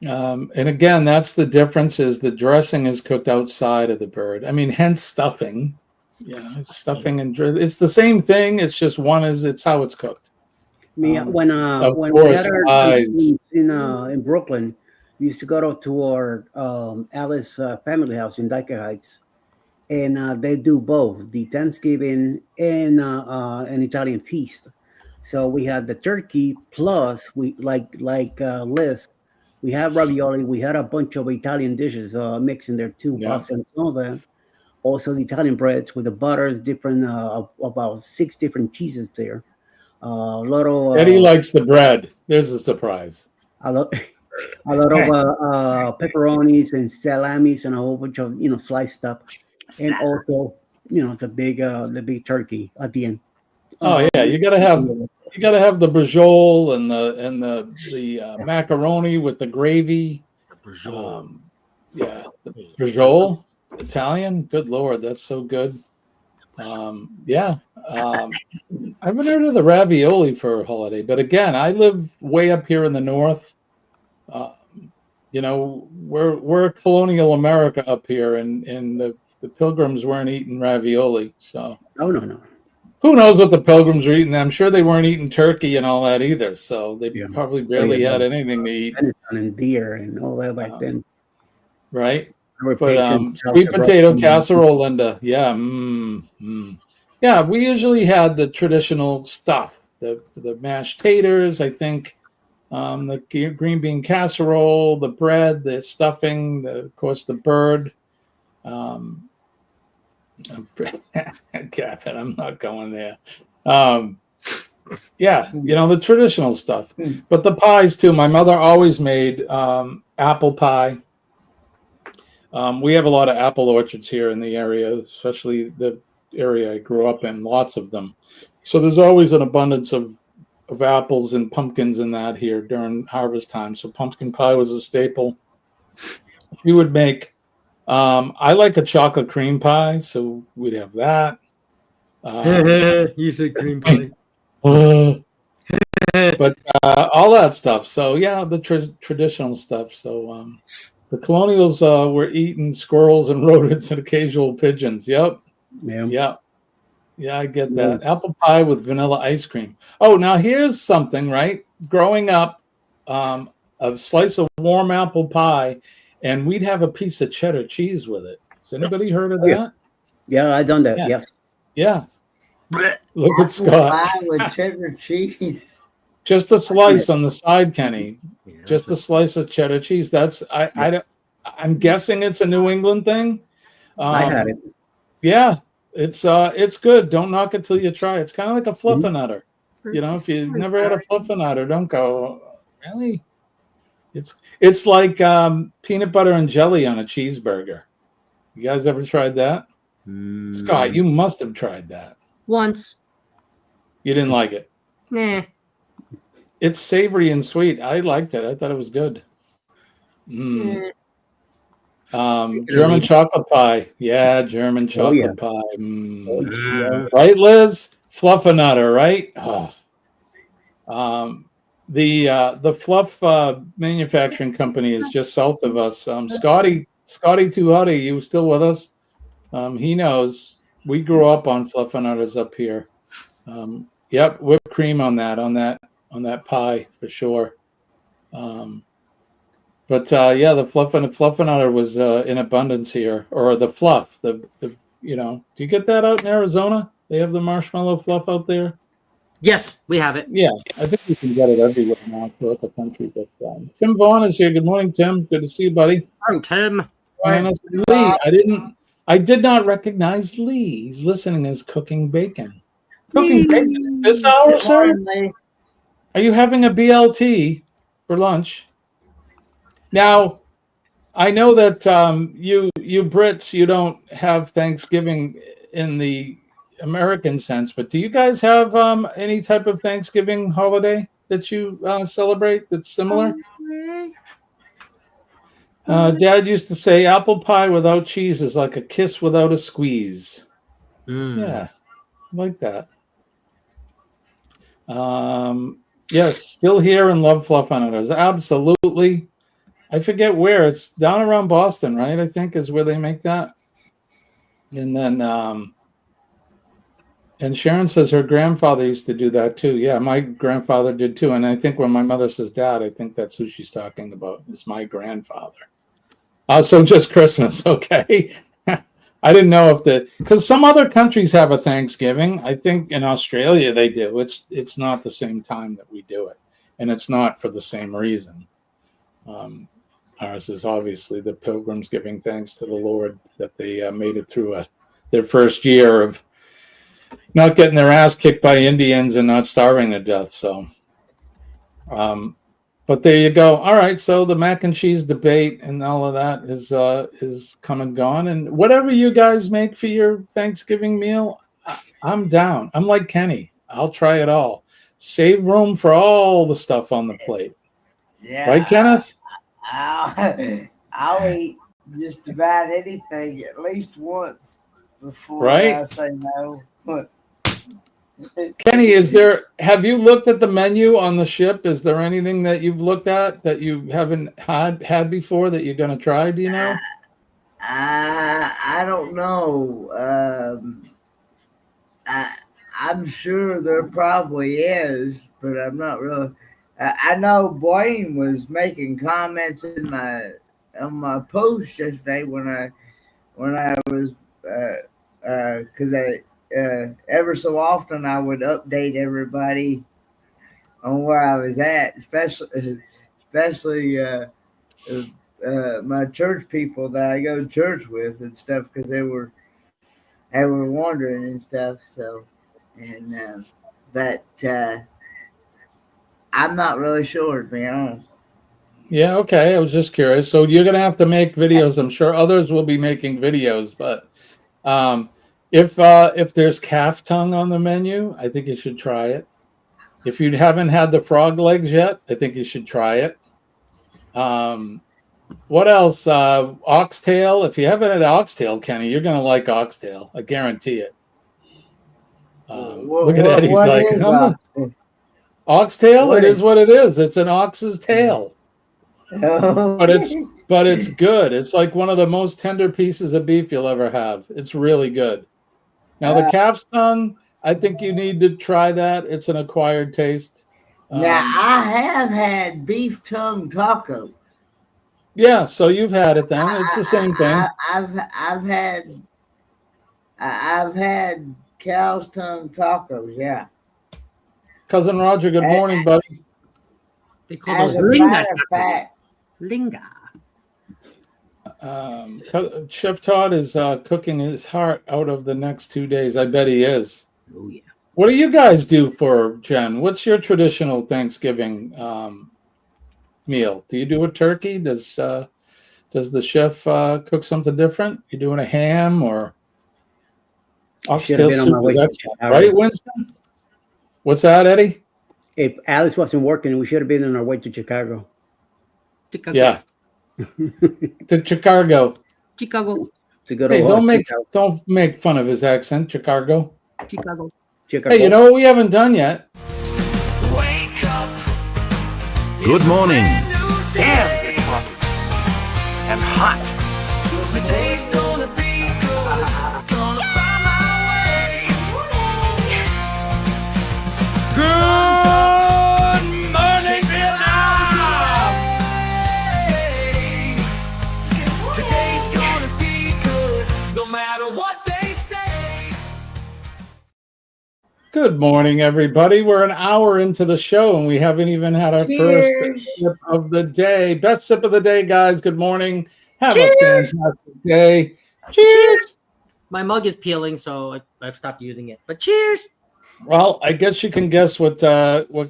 And again, that's the difference is the dressing is cooked outside of the bird. I mean, hence stuffing. Yeah, stuffing and it's the same thing. It's just one is it's how it's cooked. Me when Of we course, had our eyes. in Brooklyn, we used to go to our Alice family house in Dyker Heights, and they do both the Thanksgiving and an Italian feast. So we had the turkey plus we like Liz. We had ravioli. We had a bunch of Italian dishes mixed in there too, Yeah. pasta and all that. Also the Italian breads with the butters, different about 6 different cheeses there. A lot of Eddie likes the bread. There's a surprise. a lot, a lot of pepperonis and salamis and a whole bunch of sliced stuff, and also the big turkey at the end. Oh yeah, you gotta have the brajol and the macaroni with the gravy. Yeah, the brajol, Italian. Good lord, that's so good. Yeah, I haven't heard of the ravioli for a holiday, but again, I live way up here in the north. We're colonial America up here, and the Pilgrims weren't eating ravioli, so. Oh no. Who knows what the Pilgrims were eating? I'm sure they weren't eating turkey and all that either. So they probably barely had anything to eat. And deer and all that back then. Right? But sweet potato casserole, Linda. Yeah. Yeah, we usually had the traditional stuff. The mashed taters, I think. The green bean casserole, the bread, the stuffing, of course, the bird. Gavin, I'm not going there. Yeah, the traditional stuff, but the pies too. My mother always made apple pie. We have a lot of apple orchards here in the area, especially the area I grew up in. Lots of them, so there's always an abundance of apples and pumpkins in that here during harvest time. So pumpkin pie was a staple. We would make. I like a chocolate cream pie, so we'd have that. You said cream pie. But all that stuff. So yeah, the traditional stuff. So the colonials were eating squirrels and rodents and occasional pigeons. Yep. Yeah. Yeah, I get that. Apple pie with vanilla ice cream. Oh, now here's something, right? Growing up, a slice of warm apple pie, and we'd have a piece of cheddar cheese with it. Has anybody heard of that? Yeah, I done that. Yeah. Yeah. Look at Scott. Pie with cheddar cheese. Just a slice on the side, Kenny. Just a slice of cheddar cheese. That's I'm guessing it's a New England thing. I had it. Yeah, it's good. Don't knock it till you try. It's kind of like a fluffernutter. If you've never had a fluffernutter, don't go. Really? It's like peanut butter and jelly on a cheeseburger. You guys ever tried that? Scott, you must have tried that. Once. You didn't like it? Nah. It's savory and sweet. I liked it. I thought it was good. German chocolate pie. Yeah, German chocolate pie. Right, Liz? Fluffernutter, right? Oh. The Fluff manufacturing company is just south of us. Scotty Tuhati, you still with us? He knows. We grew up on Fluffernutters up here. Yep, whipped cream on that pie for sure. But the Fluffernutter was in abundance here, or the fluff. Do you get that out in Arizona? They have the marshmallow fluff out there. Yes, we have it. Yeah, I think you can get it everywhere now throughout the country. But Tim Vaughn is here. Good morning, Tim. Good to see you, buddy. I'm Tim. Lee, I did not recognize Lee. He's listening as cooking bacon. Cooking bacon this hour, sir? Are you having a BLT for lunch? Now, I know that you Brits, you don't have Thanksgiving in the American sense, but do you guys have any type of Thanksgiving holiday that you celebrate that's similar? Dad used to say apple pie without cheese is like a kiss without a squeeze. Yeah, I like that. Yes, still here and love fluff on it. Absolutely. I forget where. It's down around Boston, right? I think is where they make that. And then and Sharon says her grandfather used to do that too. Yeah, my grandfather did too. And I think when my mother says dad, I think that's who she's talking about. Is my grandfather. So just Christmas, okay. I didn't know if because some other countries have a Thanksgiving. I think in Australia they do. It's not the same time that we do it, and it's not for the same reason. Ours is obviously the pilgrims giving thanks to the Lord that they made it through their first year of not getting their ass kicked by Indians and not starving to death. So, but there you go. All right, so the mac and cheese debate and all of that is come and gone. And whatever you guys make for your Thanksgiving meal, I'm down. I'm like Kenny. I'll try it all. Save room for all the stuff on the plate. Yeah. Right, Kenneth? I'll eat just about anything at least once before I Right? say no. Kenny, have you looked at the menu on the ship? Is there anything that you've looked at that you haven't had before that you're going to try? Do you know? I don't know. I'm sure there probably is, but I'm not really. I know Blaine was making comments on my post yesterday when I was because ever so often I would update everybody on where I was at, especially my church people that I go to church with and stuff, because they were wondering and stuff. So, and but I'm not really sure, to be honest. Yeah, okay. I was just curious. So you're going to have to make videos. I'm sure others will be making videos, but if there's calf tongue on the menu, I think you should try it. If you haven't had the frog legs yet, I think you should try it. What else? Oxtail. If you haven't had oxtail, Kenny, you're going to like oxtail. I guarantee it. Look at Eddie's like, oxtail. It is what it is. It's an ox's tail. But it's good. It's like one of the most tender pieces of beef you'll ever have. It's really good. Now the calf's tongue, I think you need to try that. It's an acquired taste. Now I have had beef tongue tacos. Yeah, so you've had it then. It's the same thing. I've had cow's tongue tacos. Yeah. Cousin Roger, good morning, buddy. They call As those a linga. matter of fact, Linga. Chef Todd is cooking his heart out of the next 2 days. I bet he is. Oh yeah. What do you guys do for Jen? What's your traditional Thanksgiving meal? Do you do a turkey? Does the chef cook something different? You doing a ham or oxtail soup? Right, Winston? What's that, Eddie? If Alice wasn't working, we should have been on our way to Chicago. Yeah. To Chicago. Chicago. To go Hey, to don't make fun of his accent, Chicago. Chicago. Hey, you know what we haven't done yet? Good morning. Damn, it's fluffy. And hot. Today's gonna be good. Gonna find my way. Good morning, Vietnam. Today's gonna be good, no matter what they say. Good morning, everybody. We're an hour into the show, and we haven't even had our first sip of the day. Best sip of the day, guys. Good morning. Have a fantastic day. Cheers. My mug is peeling, so I've stopped using it. But cheers. Well, I guess you can guess what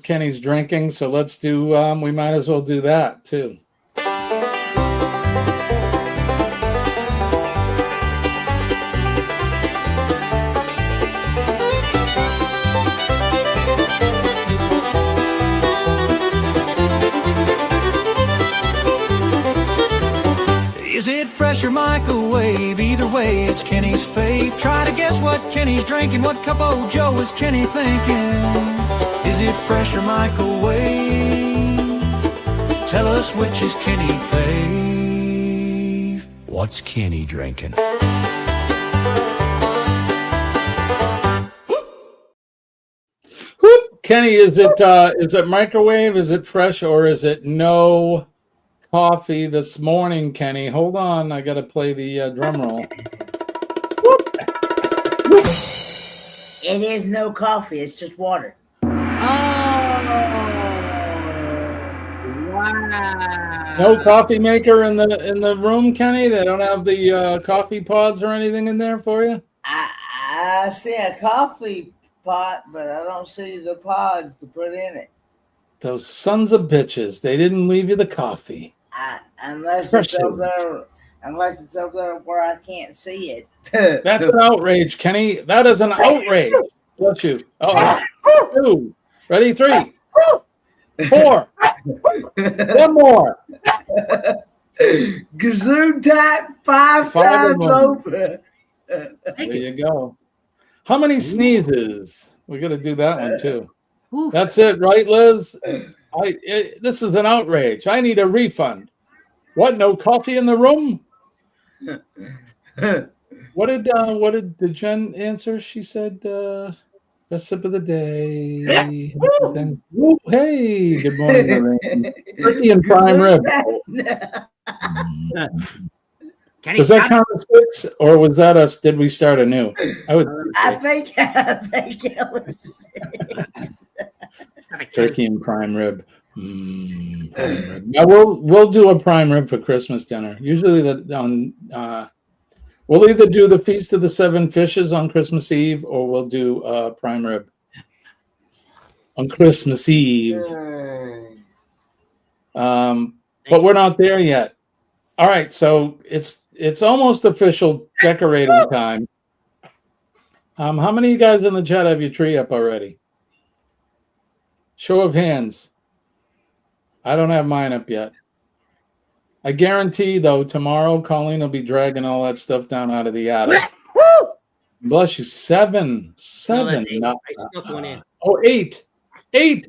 Kenny's drinking, so let's do. We might as well do that too. fresh or microwave, either way it's Kenny's fave. Try to guess what Kenny's drinking, what cup of Joe is Kenny thinking? Is it fresh or microwave? Tell us which is Kenny fave. What's Kenny drinking? Whoop. Kenny, is it microwave? Is it fresh, or is it no coffee this morning? Kenny, hold on. I got to play the drum roll. It is no coffee. It's just water. Wow. No coffee maker in the room, Kenny? They don't have the coffee pods or anything in there for you? I see a coffee pot, but I don't see the pods to put in it. Those sons of bitches. They didn't leave you the coffee. Unless it's over there where I can't see it. That's an outrage, Kenny. That is an outrage. Bless you. Oh, 2. Ready? 3. 4. One more. Gazoon type 5 times over. There you go. How many sneezes? We got to do that one too. That's it, right, Liz? This is an outrage. I need a refund. What? No coffee in the room? What did Jen answer? She said, best sip of the day. Hey, good morning, Lorraine. Turkey and prime rib. Does that count as 6, or was that us? Did we start anew? I think it was 6. Turkey and prime rib. Prime rib. Now we'll do a prime rib for Christmas dinner. Usually we'll either do the Feast of the Seven Fishes on Christmas Eve, or we'll do prime rib on Christmas Eve. But we're not there yet. All right, so it's almost official decorating time. How many of you guys in the chat have your tree up already? Show of hands. I don't have mine up yet. I guarantee, though, tomorrow Colleen will be dragging all that stuff down out of the attic. Bless you. 7. I snuck one in. Oh, 8. 8.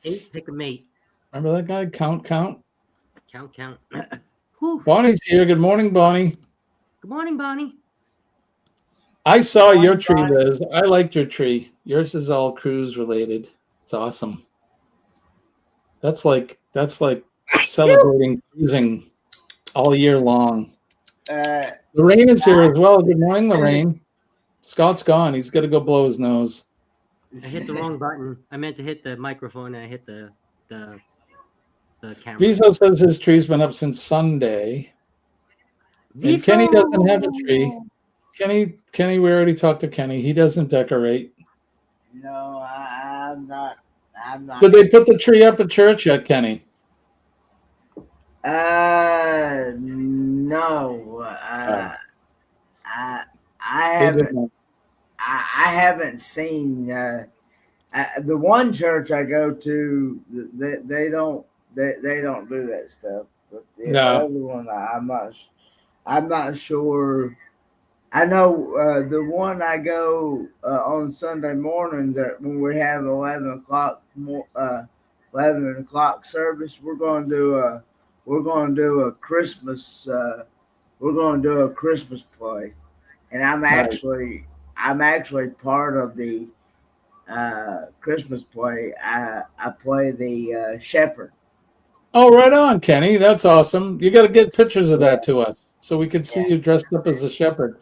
8, pick a mate. Remember that guy? Count. Count. Bonnie's here. Good morning, Bonnie. Good morning, Bonnie. I saw your tree, Liz. I liked your tree. Yours is all cruise related. It's awesome. That's like celebrating cruising all year long. Lorraine is here as well. Good morning, Lorraine. Scott's gone. He's got to go blow his nose. I hit the wrong button. I meant to hit the microphone, and I hit the camera. Viso says his tree's been up since Sunday. And Kenny doesn't have a tree. Kenny, we already talked to Kenny. He doesn't decorate. No, I'm not. Did they put the tree up at church yet, Kenny? No. I haven't seen the one church I go to. They don't do that stuff. But the other one, I'm not sure. I know the one I go on Sunday mornings when we have 11 o'clock service. We're going to do a Christmas play, and I'm actually part of the Christmas play. I play the shepherd. Oh, right on, Kenny. That's awesome. You got to get pictures of that to us so we can see you dressed up as a shepherd.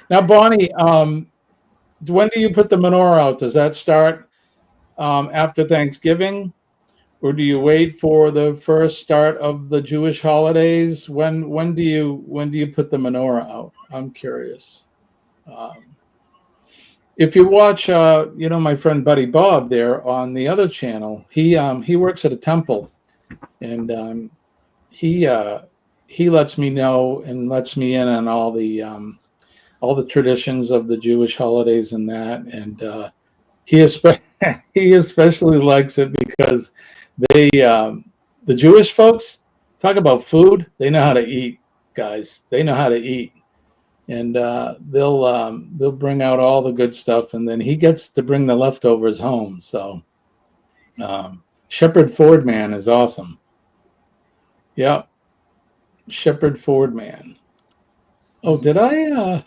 Now, Bonnie, when do you put the menorah out? Does that start after Thanksgiving, or do you wait for the first start of the Jewish holidays? When do you put the menorah out? I'm curious. If you watch, my friend Buddy Bob there on the other channel, he works at a temple, and he lets me know and lets me in on all the traditions of the Jewish holidays and that, and he especially likes it because the Jewish folks, Talk about food. They know how to eat, guys. They know how to eat. And they'll bring out all the good stuff, and then he gets to bring the leftovers home. So Shepherd Ford Man is awesome. Yep, Shepherd Ford Man. Oh, did I?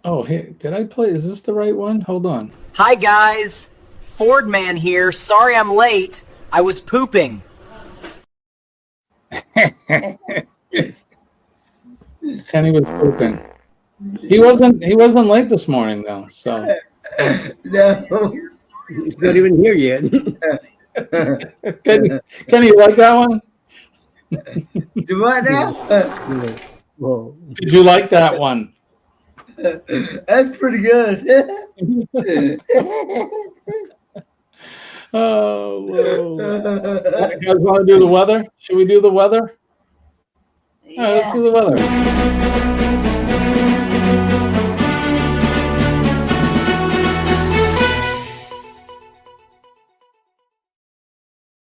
Oh, hey, did I play? Is this the right one? Hold on. Hi guys, Ford Man here. Sorry I'm late. I was pooping. Kenny was pooping. He wasn't late this morning though. So No. He's not even here yet. Kenny, you like that one? Do I now? Whoa. Did you like that one? That's pretty good. Oh, whoa. You guys want to do the weather? Should we do the weather? Yeah. All right, let's do the weather.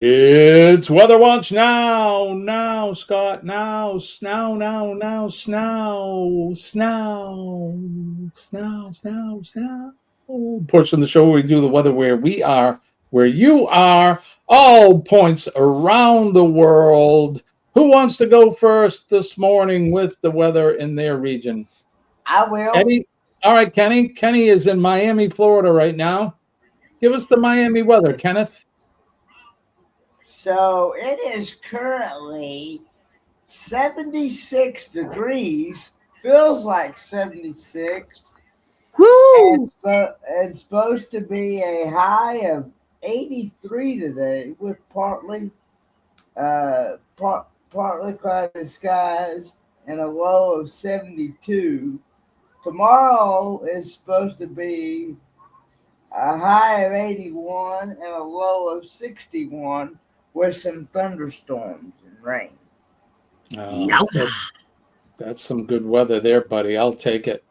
It's Weather Watch now, Scott, now, snow. Portion of the show where we do the weather where we are, where you are, all points around the world. Who wants to go first this morning with the weather in their region? I will. Eddie? All right, Kenny. Kenny is in Miami, Florida right now. Give us the Miami weather, Kenneth. So it is currently 76 degrees. Feels like 76. Woo! It's supposed to be a high of 83 today with partly cloudy skies and a low of 72. Tomorrow is supposed to be a high of 81 and a low of 61 with some thunderstorms and rain. That's some good weather there, buddy. I'll take it.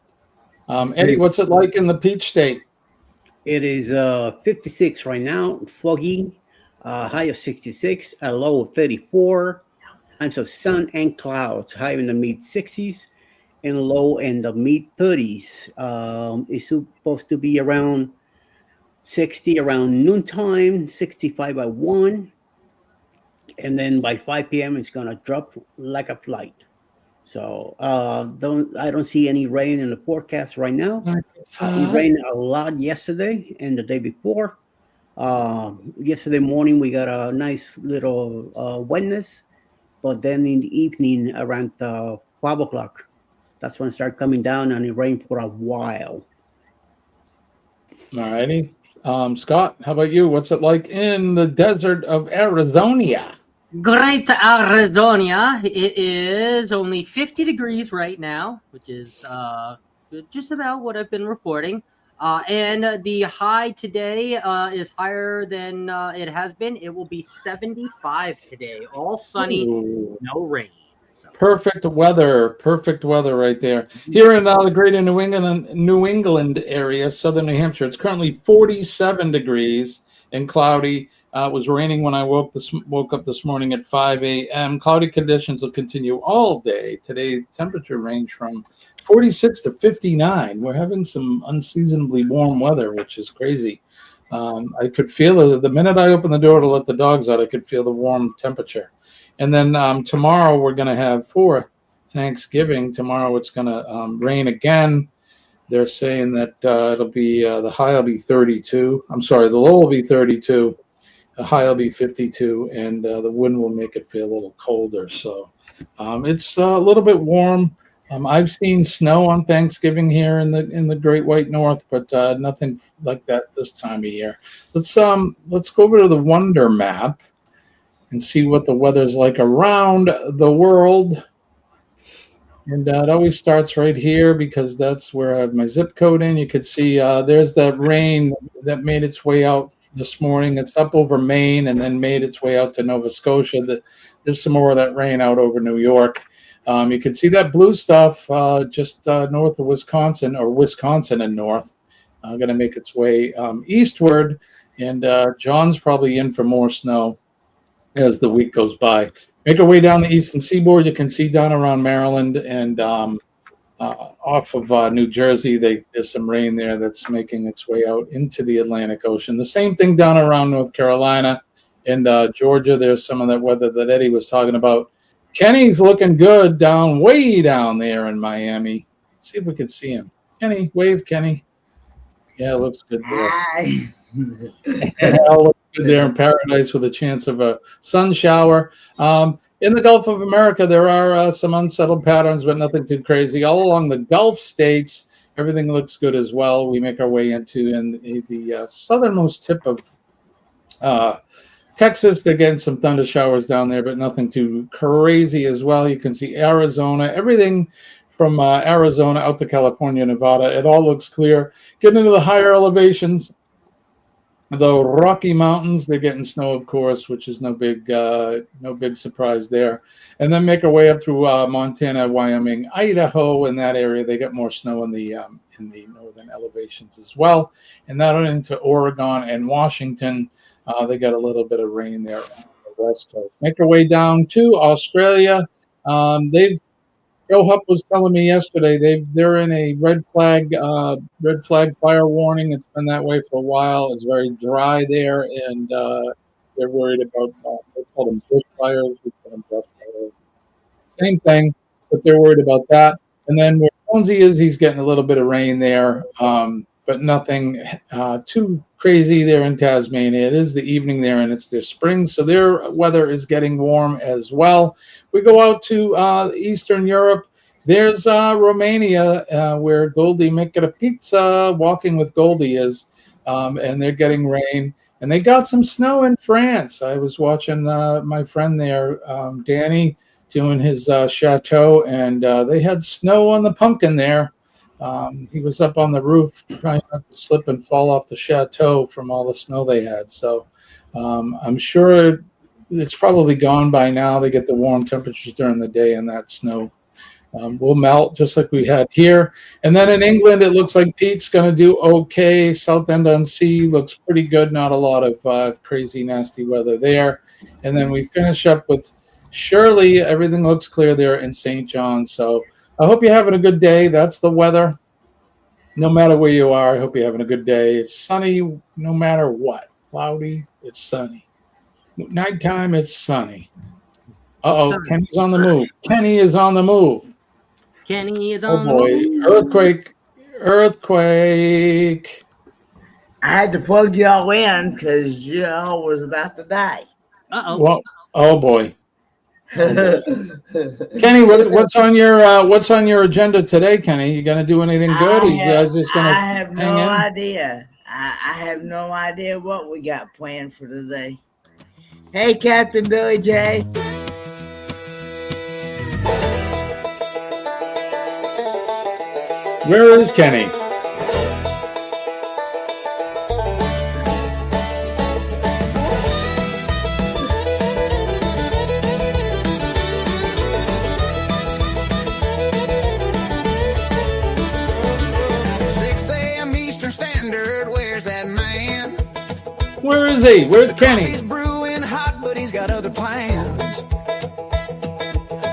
Eddie, what's it like in the Peach State? It is 56 right now, foggy, high of 66, a low of 34, times of sun and clouds, high in the mid 60s and low in the mid 30s. It's supposed to be around 60 around noontime, 65 by 1, and then by 5 p.m. it's gonna drop like a flight. So I don't see any rain in the forecast right now. It rained a lot yesterday and the day before. Yesterday morning we got a nice little wetness, but then in the evening around 5 o'clock, that's when it started coming down and it rained for a while. All righty. Scott, how about you? What's it like in the desert of Arizona? Great Arizona. It is only 50 degrees right now, which is just about what I've been reporting. And the high today is higher than it has been. It will be 75 today. All sunny, no rain. So. Perfect weather right there. Here in the greater New England area, southern New Hampshire, it's currently 47 degrees and cloudy. It was raining when I woke up this morning at 5 a.m. Cloudy conditions will continue all day. Today, temperature range from 46 to 59. We're having some unseasonably warm weather, which is crazy. I could feel it the minute I opened the door to let the dogs out. I could feel the warm temperature. And then tomorrow we're going to have for Thanksgiving. Tomorrow it's going to rain again. They're saying that it'll be the high will be 32. I'm sorry, the low will be 32. The high will be 52, and the wind will make it feel a little colder. So it's a little bit warm. I've seen snow on Thanksgiving here in the Great White North, but nothing like that this time of year. Let's go over to the Wonder Map and see what the weather's like around the world. And it always starts right here because that's where I have my zip code in. You could see there's that rain that made its way out this morning. It's up over Maine and then made its way out to Nova Scotia. There's some more of that rain out over New York. You can see that blue stuff just north of Wisconsin, or Wisconsin and north, going to make its way eastward. and John's probably in for more snow as the week goes by. Make our way down the eastern seaboard. You can see down around Maryland and off of New Jersey, there's some rain there that's making its way out into the Atlantic Ocean. The same thing down around North Carolina and Georgia. There's some of that weather that Eddie was talking about. Kenny's looking good way down there in Miami. Let's see if we can see him. Kenny, wave, Kenny. Yeah, it looks good there. Hi. Looks good there in paradise with a chance of a sun shower. In the Gulf of America, there are some unsettled patterns, but nothing too crazy. All along the Gulf states, everything looks good as well. We make our way into the southernmost tip of Texas. They're getting some thunder showers down there, but nothing too crazy as well. You can see Arizona, everything from Arizona out to California, Nevada. It all looks clear. Getting into the higher elevations, the Rocky Mountains, they're getting snow, of course, which is no big surprise there. And then make our way up through Montana, Wyoming, Idaho, in that area. They get more snow in the northern elevations as well. And that into Oregon and Washington. They got a little bit of rain there on the west coast. Make our way down to Australia. Joe Hupp was telling me yesterday they're in a red flag fire warning. It's been that way for a while. It's very dry there, and they're worried about they call them bushfires. We call them brush fires. Same thing, but they're worried about that. And then where Jonesy is, he's getting a little bit of rain there, but nothing too crazy there in Tasmania. It is the evening there, and it's their spring, so their weather is getting warm as well. We go out to Eastern Europe. There's Romania, where Goldie making a pizza, walking with Goldie is, and they're getting rain. And they got some snow in France. I was watching my friend there, Danny, doing his chateau, and they had snow on the pumpkin there. He was up on the roof trying not to slip and fall off the chateau from all the snow they had. So I'm sure it's probably gone by now. They get the warm temperatures during the day, and that snow will melt just like we had here. And then in England, it looks like Pete's going to do okay. Southend-on-Sea looks pretty good. Not a lot of crazy, nasty weather there. And then we finish up with Shirley. Everything looks clear there in St. John. So I hope you're having a good day. That's the weather. No matter where you are, I hope you're having a good day. It's sunny no matter what. Cloudy, it's sunny. Nighttime, it's sunny. Uh-oh, Kenny's on the move. Kenny is on the move. Kenny is on the move. Earthquake. I had to plug y'all in because y'all was about to die. Uh-oh. Well, oh boy. Kenny, what's on your agenda today, Kenny? You gonna do anything good? Or you guys just gonna I have no idea. I have no idea what we got planned for today. Hey, Captain Billy J. Where is Kenny? Where is he? Where's Kenny? He's brewing hot, but he's got other plans.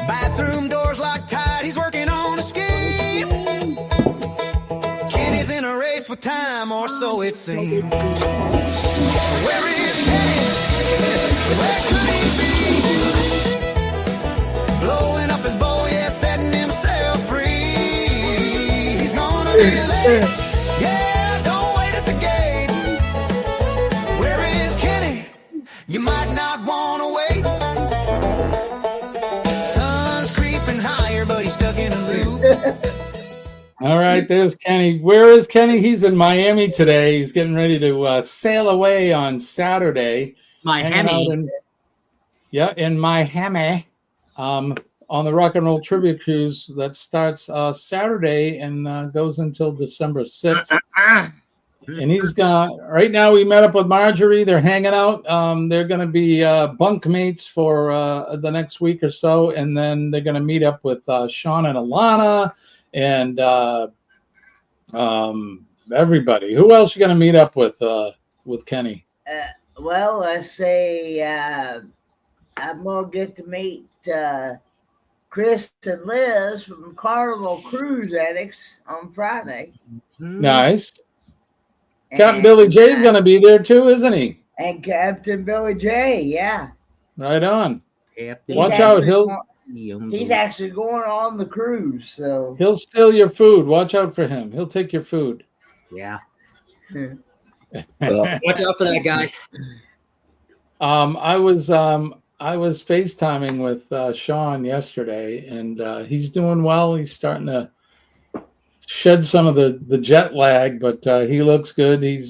Bathroom doors locked tight, he's working on a scheme. Kenny's in a race with time, or so it seems. Where is Kenny? Where could he be? Blowing up his bowl, yeah, setting himself free. He's gonna be late. You might not want to wait. Sun's creeping higher, but he's stuck in a loop. All right, there's Kenny. Where is Kenny? He's in Miami today. He's getting ready to sail away on Saturday. Miami. In Miami. On the Rock and Roll Trivia Cruise that starts Saturday and goes until December 6th. And he's gone. Right now, we met up with Marjorie. They're hanging out. They're going to be bunk mates for the next week or so, and then they're going to meet up with Sean and Alana and everybody. Who else you going to meet up with Kenny? Well, let's say I'm gonna get to meet Chris and Liz from Carnival Cruise Addicts on Friday. Nice. Captain Billy J's going to be there too, isn't he? And Captain Billy J, yeah. Right on. Captain Watch out, he's actually going on the cruise, so he'll steal your food. Watch out for him. He'll take your food. Yeah. Watch out for that guy. I was FaceTiming with Sean yesterday, and he's doing well. He's starting to shed some of the jet lag, but he looks good. He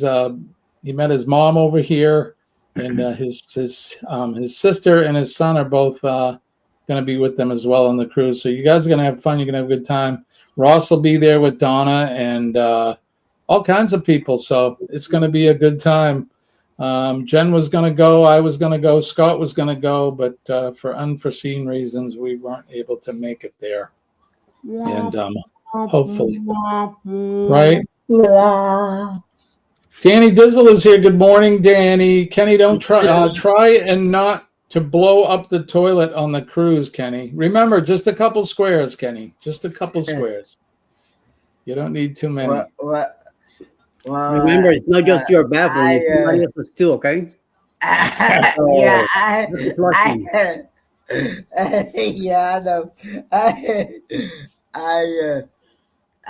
met his mom over here, and his sister and his son are both going to be with them as well on the cruise. So you guys are going to have fun. You're going to have a good time. Ross will be there with Donna and all kinds of people. So it's going to be a good time. Jen was going to go. I was going to go. Scott was going to go, but for unforeseen reasons, we weren't able to make it there. And hopefully, right? Danny Dizzle is here. Good morning, Danny. Kenny, don't try and not to blow up the toilet on the cruise, Kenny. Remember, just a couple squares, Kenny. Just a couple squares. You don't need too many. Well, remember, it's not just your bathroom; it's somebody else's too. Okay. Yeah, I know.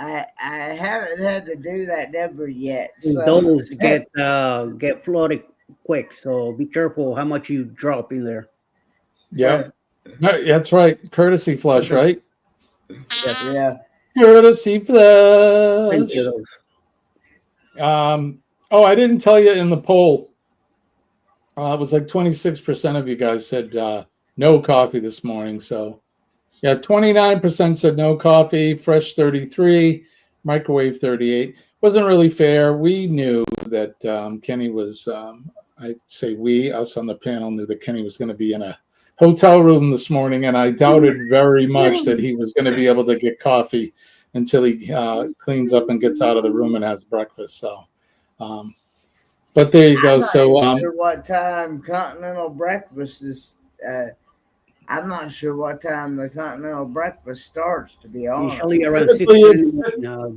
I haven't had to do that never yet. So. Those get flooded quick, so be careful how much you drop in there. Yeah, that's right. Courtesy flush, right? Yeah. Courtesy flush. Thank you. I didn't tell you in the poll. It was like 26% of you guys said no coffee this morning. So, yeah, 29% said no coffee, fresh 33, microwave 38. Wasn't really fair. We knew that Kenny was, I say we, us on the panel knew that Kenny was going to be in a hotel room this morning, and I doubted very much that he was going to be able to get coffee until he cleans up and gets out of the room and has breakfast. So, but there you go. So, sure what time continental breakfast is? I'm not sure what time the continental breakfast starts. To be honest, usually around 6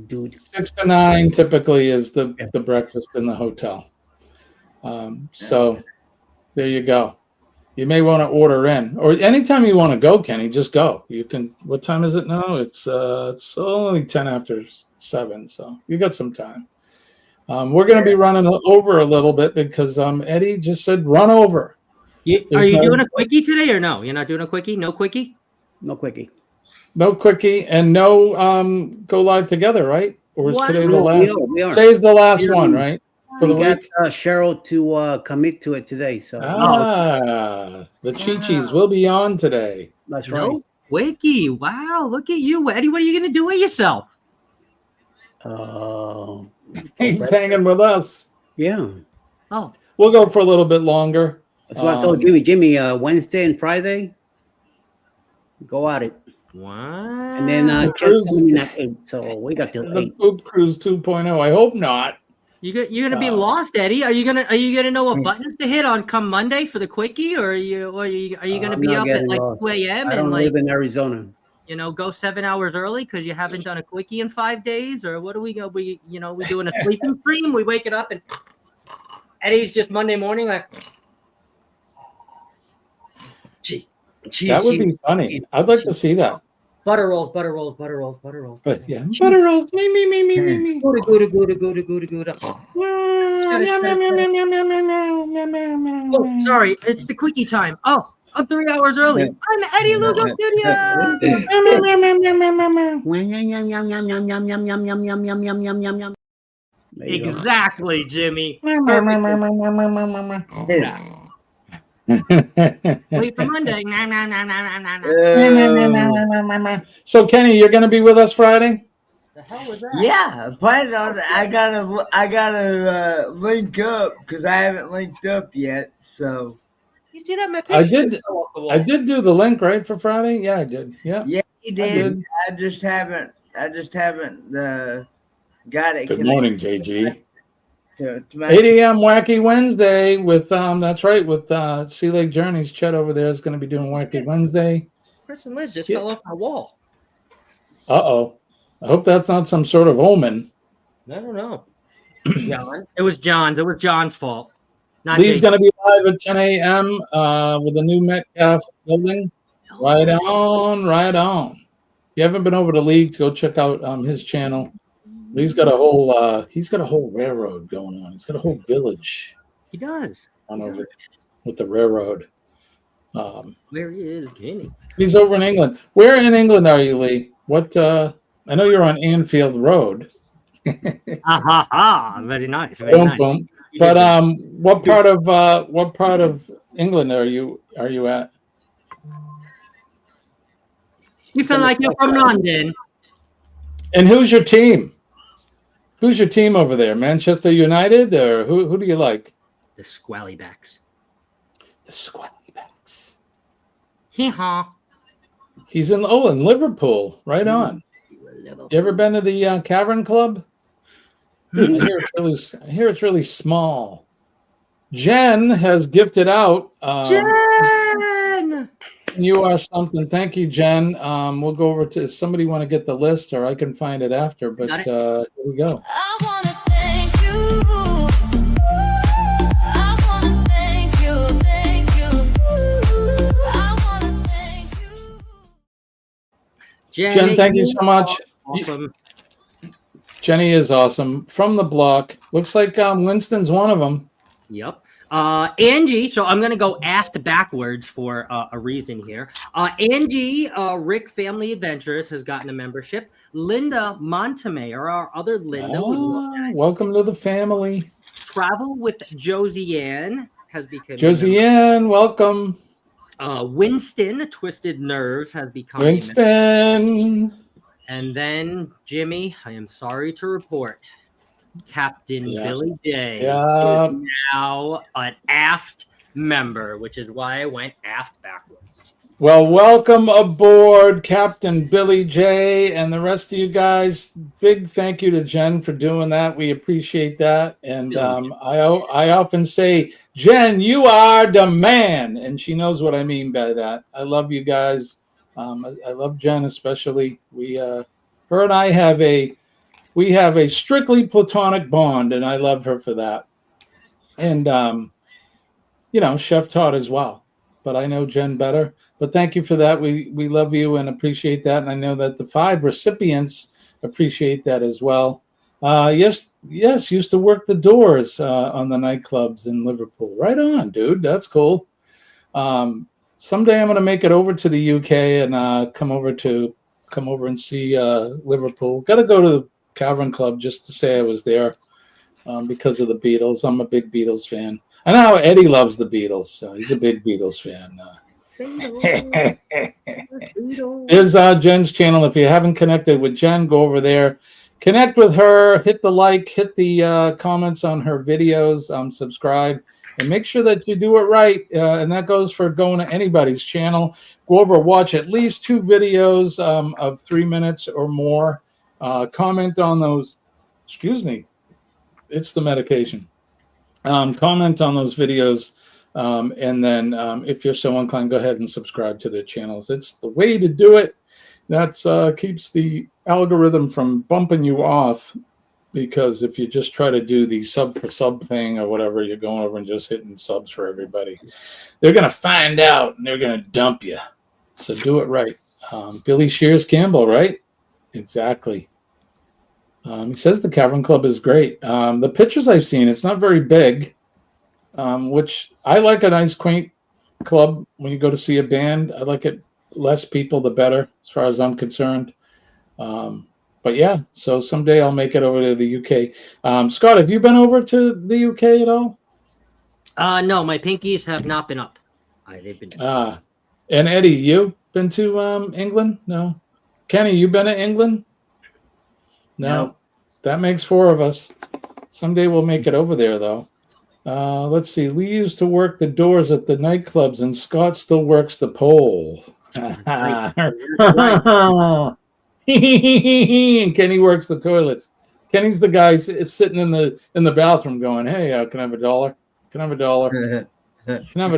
dude. 6 to 9 typically is the breakfast in the hotel. So, there you go. You may want to order in, or anytime you want to go, Kenny, just go. You can. What time is it now? It's only 10 after 7, so you got some time. We're going to be running over a little bit because Eddie just said run over. Are you doing a quickie today or no? You're not doing a quickie? No quickie? No quickie. No quickie and no go live together, right? Or is today the last? We are. Today's the last one, right? For the got week. Cheryl to commit to it today. So the Chi-Chis will be on today. That's right. No quickie. Wow, look at you, Eddie. What are you going to do with yourself? He's hanging with us. Yeah. Oh. We'll go for a little bit longer. That's what I told Jimmy. Wednesday and Friday, go at it. Wow. And then just coming in at 8, so we got till 8. The Poop Cruise 2.0. I hope not. You're gonna be lost, Eddie. Are you gonna know what buttons to hit on come Monday for the quickie, or are you gonna be up at like 2 a.m. I don't and live in Arizona. Go 7 hours early because you haven't done a quickie in 5 days, or what do we go? We doing a sleeping stream. We waking up and Eddie's just Monday morning like. That would be funny. I'd like to see that. Butter rolls. But yeah, butter rolls. Me. Gouda. Oh, sorry, it's the quickie time. Oh, I'm 3 hours early. I'm at Eddie Lugo Studio. Exactly, Jimmy. Wait for Monday. So Kenny, you're going to be with us Friday? The hell was that? Yeah, planning on it. I gotta link up because I haven't linked up yet. So you see that my picture? I did do the link right for Friday. Yeah, I did. Yeah, you did. I just haven't got it. Good morning, JG. to 8 a.m. Wacky Wednesday with that's right, with Sea Lake Journeys. Chet over there is going to be doing Wacky Wednesday. Chris and Liz just Yeah. fell off my wall. Uh-oh. I hope that's not some sort of omen. I don't know. John. It was John's. It was John's fault. Not Lee's Jake's. going to be live at 10 a.m. With the new Metcalf building. Right on, right on. If you haven't been over to Lee, go check out his channel. Lee's got a whole railroad going on. He's got a whole village. He does. On over there with the railroad. Where he is, Kenny. He's over in England. Where in England are you, Lee? What? I know you're on Anfield Road. Very nice. Very Boom, nice. boom. But what part of England are you at? You sound like you're from London. And who's your team? Who's your team over there? Manchester United, or who do you like? The Squallybacks. The Squallybacks. Hee-haw. He's in Liverpool. Right on. You ever been to the Cavern Club? I hear it's really small. Jen has gifted out. Jen! You are something. Thank you, Jen. We'll go over to somebody want to get the list, or I can find it after. But here we go. I wanna thank you. I wanna thank you, thank you. I wanna thank you. Jen, thank you so much. Awesome. Jenny is awesome. From the block. Looks like Winston's one of them. Yep. Angie, so I'm going to go aft backwards for a reason here. Angie, Rick Family Adventures has gotten a membership. Linda Montemayor, our other Linda. Welcome to the family. Travel with Josiane has become Josiane, welcome. Winston, Twisted Nerves, has become Winston. And then, Jimmy, I am sorry to report, Captain Billy J is now an aft member, which is why I went aft backwards. Well, welcome aboard, Captain Billy J, and the rest of you guys. Big thank you to Jen for doing that. We appreciate that. And I often say, Jen, you are the man, and she knows what I mean by that. I love you guys. I love Jen especially. Her and I have a strictly platonic bond, and I love her for that. And Chef Todd as well. But I know Jen better. But thank you for that. We love you and appreciate that. And I know that the 5 recipients appreciate that as well. Yes, used to work the doors on the nightclubs in Liverpool. Right on, dude. That's cool. Someday I'm going to make it over to the UK and come over and see Liverpool. Got to go to the Cavern Club just to say I was there because of the Beatles. I'm a big Beatles fan. I know how Eddie loves the Beatles. He's a big Beatles fan. Here's Jen's channel. If you haven't connected with Jen, go over there. Connect with her. Hit the like. Hit the comments on her videos. Subscribe. And make sure that you do it right. And that goes for going to anybody's channel. Go over, watch at least 2 videos of 3 minutes or more. Comment on those. Excuse me. It's the medication. Comment on those videos. And then if you're so inclined, go ahead and subscribe to their channels. It's the way to do it. That keeps the algorithm from bumping you off. Because if you just try to do the sub for sub thing or whatever, you're going over and just hitting subs for everybody. They're going to find out and they're going to dump you. So do it right. Billy Shears Campbell, right? Exactly. He says the Cavern Club is great. The pictures I've seen, it's not very big, which I like a nice, quaint club when you go to see a band. I like it less people, the better, as far as I'm concerned. But yeah, so someday I'll make it over to the UK. Scott, have you been over to the UK at all? No, my pinkies have not been up. They've been. And Eddie, you been to England? No. Kenny, you been to England? No. That makes 4 of us. Someday we'll make it over there, though. Let's see. We used to work the doors at the nightclubs, and Scott still works the pole. And Kenny works the toilets. Kenny's the guy sitting in the bathroom going, "Hey, can I have $1? Can I have $1? Can I have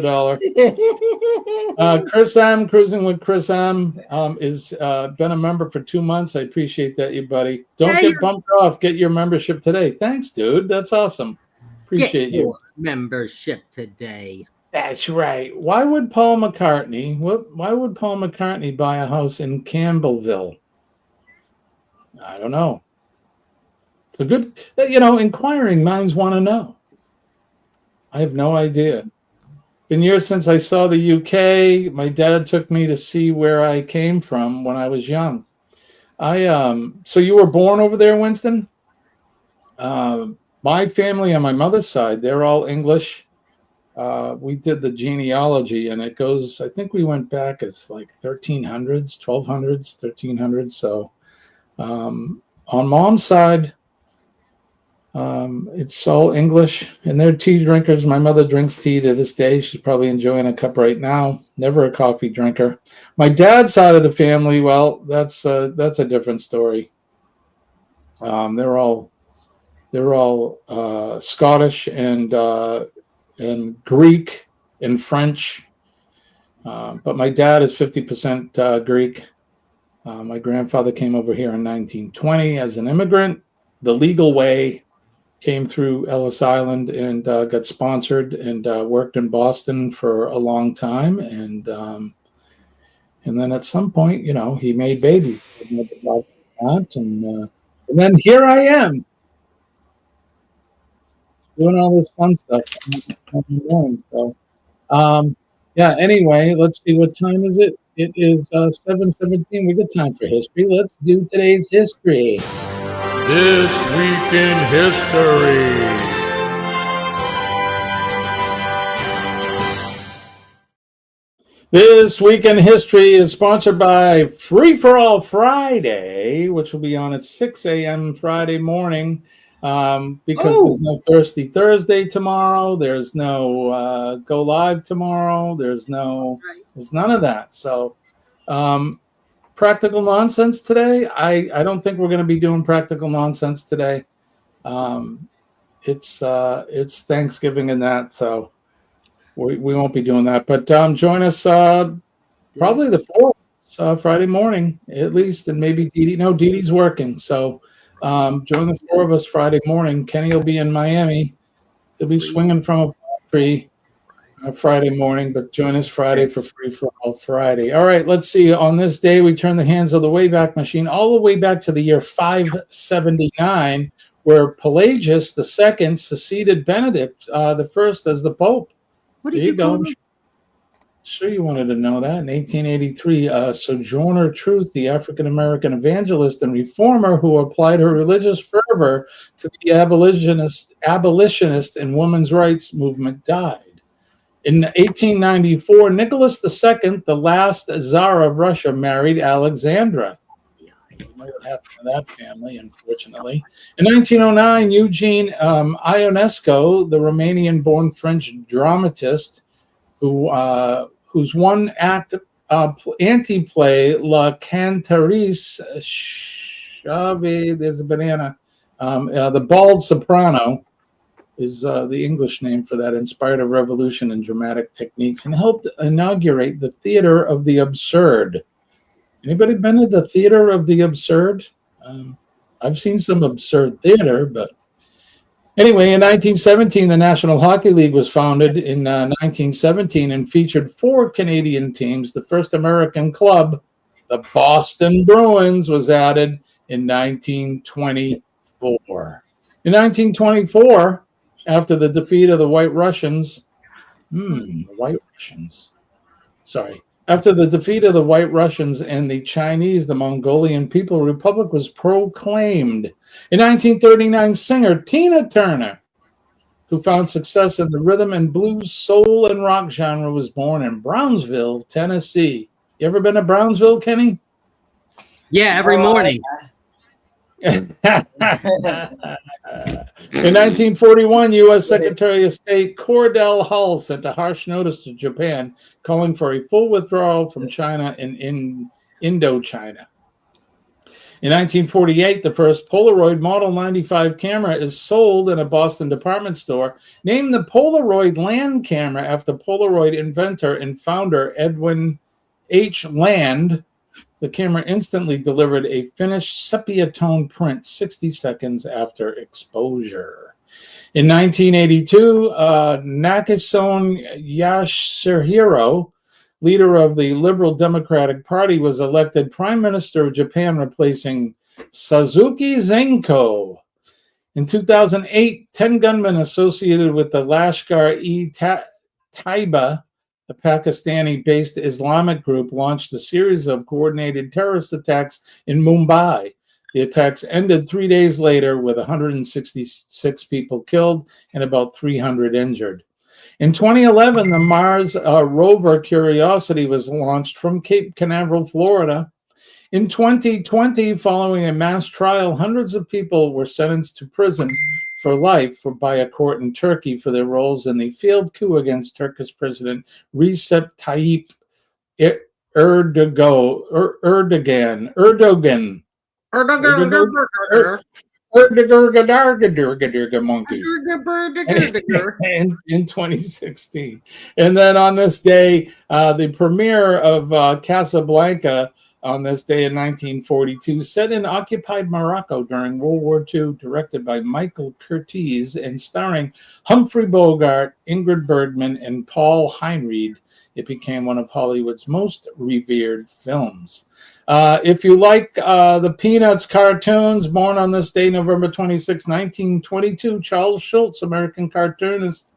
$1?" Chris M, cruising with Chris M, is been a member for 2 months. I appreciate that, you buddy. Don't get bumped off. Get your membership today. Thanks, dude. That's awesome. Appreciate Get you. your membership today. That's right. Why would Paul McCartney buy a house in Campbellville? I don't know. It's a good, inquiring minds want to know. I have no idea. Been years since I saw the UK. My dad took me to see where I came from when I was young. So you were born over there, Winston? My family on my mother's side, they're all English. We did the genealogy, and it goes, I think we went back as like 1300s, 1200s, 1300s. So on mom's side, it's all English, and they're tea drinkers. My mother drinks tea to this day. She's probably enjoying a cup right now. Never a coffee drinker. My dad's side of the family, well, that's a different story. They're all Scottish and Greek and French, but my dad is 50% Greek. My grandfather came over here in 1920 as an immigrant, the legal way. Came through Ellis Island and got sponsored and worked in Boston for a long time, and then at some point, he made babies, and then here I am doing all this fun stuff. So, yeah. Anyway, let's see, what time is it? It is 7:17. We got time for history. Let's do today's history. This Week in History. This Week in History is sponsored by Free for All Friday, which will be on at 6 a.m. Friday morning, because there's no Thirsty Thursday tomorrow. There's no Go Live tomorrow. There's none of that. So practical nonsense today. I don't think we're going to be doing practical nonsense today. It's Thanksgiving and that, so we won't be doing that. But join us probably the 4th Friday morning at least, and maybe Dee Dee. No, Dee Dee's working, so join the 4 of us Friday morning. Kenny will be in Miami. He'll be swinging from a tree. Friday morning, but join us Friday for Free for All Friday. All right, let's see. On this day, we turn the hands of the Wayback Machine all the way back to the year 579, where Pelagius II succeeded Benedict the First as the Pope. What did you go? Sure, you wanted to know that. In 1883, Sojourner Truth, the African-American evangelist and reformer who applied her religious fervor to the abolitionist and women's rights movement, died. In 1894, Nicholas II, the last Tsar of Russia, married Alexandra. You know what happened to that family, unfortunately. In 1909, Eugene Ionesco, the Romanian-born French dramatist, whose one-act anti-play La Cantatrice there's a banana, the Bald Soprano, is the English name for that, inspired a revolution in dramatic techniques and helped inaugurate the Theater of the Absurd. Anybody been to the Theater of the Absurd? I've seen some absurd theater, but anyway, in 1917, the National Hockey League was founded in 1917 and featured 4 Canadian teams. The first American club, the Boston Bruins, was added in 1924. In 1924, after the defeat of the White Russians, after the defeat of the White Russians and the Chinese, the Mongolian People Republic was proclaimed. In 1939, singer Tina Turner, who found success in the rhythm and blues, soul, and rock genre, was born in Brownsville, Tennessee. You ever been to Brownsville, Kenny? Yeah, every morning. In 1941, U.S. Secretary of State Cordell Hull sent a harsh notice to Japan calling for a full withdrawal from China and in Indochina. In 1948, the first Polaroid Model 95 camera is sold in a Boston department store, named the Polaroid Land camera after Polaroid inventor and founder Edwin H. Land. The camera instantly delivered a finished sepia tone print 60 seconds after exposure. In 1982, Nakasone Yasuhiro, leader of the Liberal Democratic Party, was elected Prime Minister of Japan, replacing Suzuki Zenko. In 2008, 10 gunmen associated with the Lashkar-e-Taiba, a Pakistani-based Islamic group, launched a series of coordinated terrorist attacks in Mumbai. The attacks ended 3 days later with 166 people killed and about 300 injured. In 2011, the Mars rover Curiosity was launched from Cape Canaveral, Florida. In 2020, following a mass trial, hundreds of people were sentenced to prison for life by a court in Turkey for their roles in the failed coup against Turkish President Recep Tayyip Erdogan. Monkey. In 2016. And then on this day, the premiere of Casablanca on this day in 1942, set in occupied Morocco during World War II, directed by Michael Curtiz and starring Humphrey Bogart, Ingrid Bergman, and Paul Heinried. It became one of Hollywood's most revered films. If you like the Peanuts cartoons, born on this day, November 26, 1922, Charles Schulz, American cartoonist,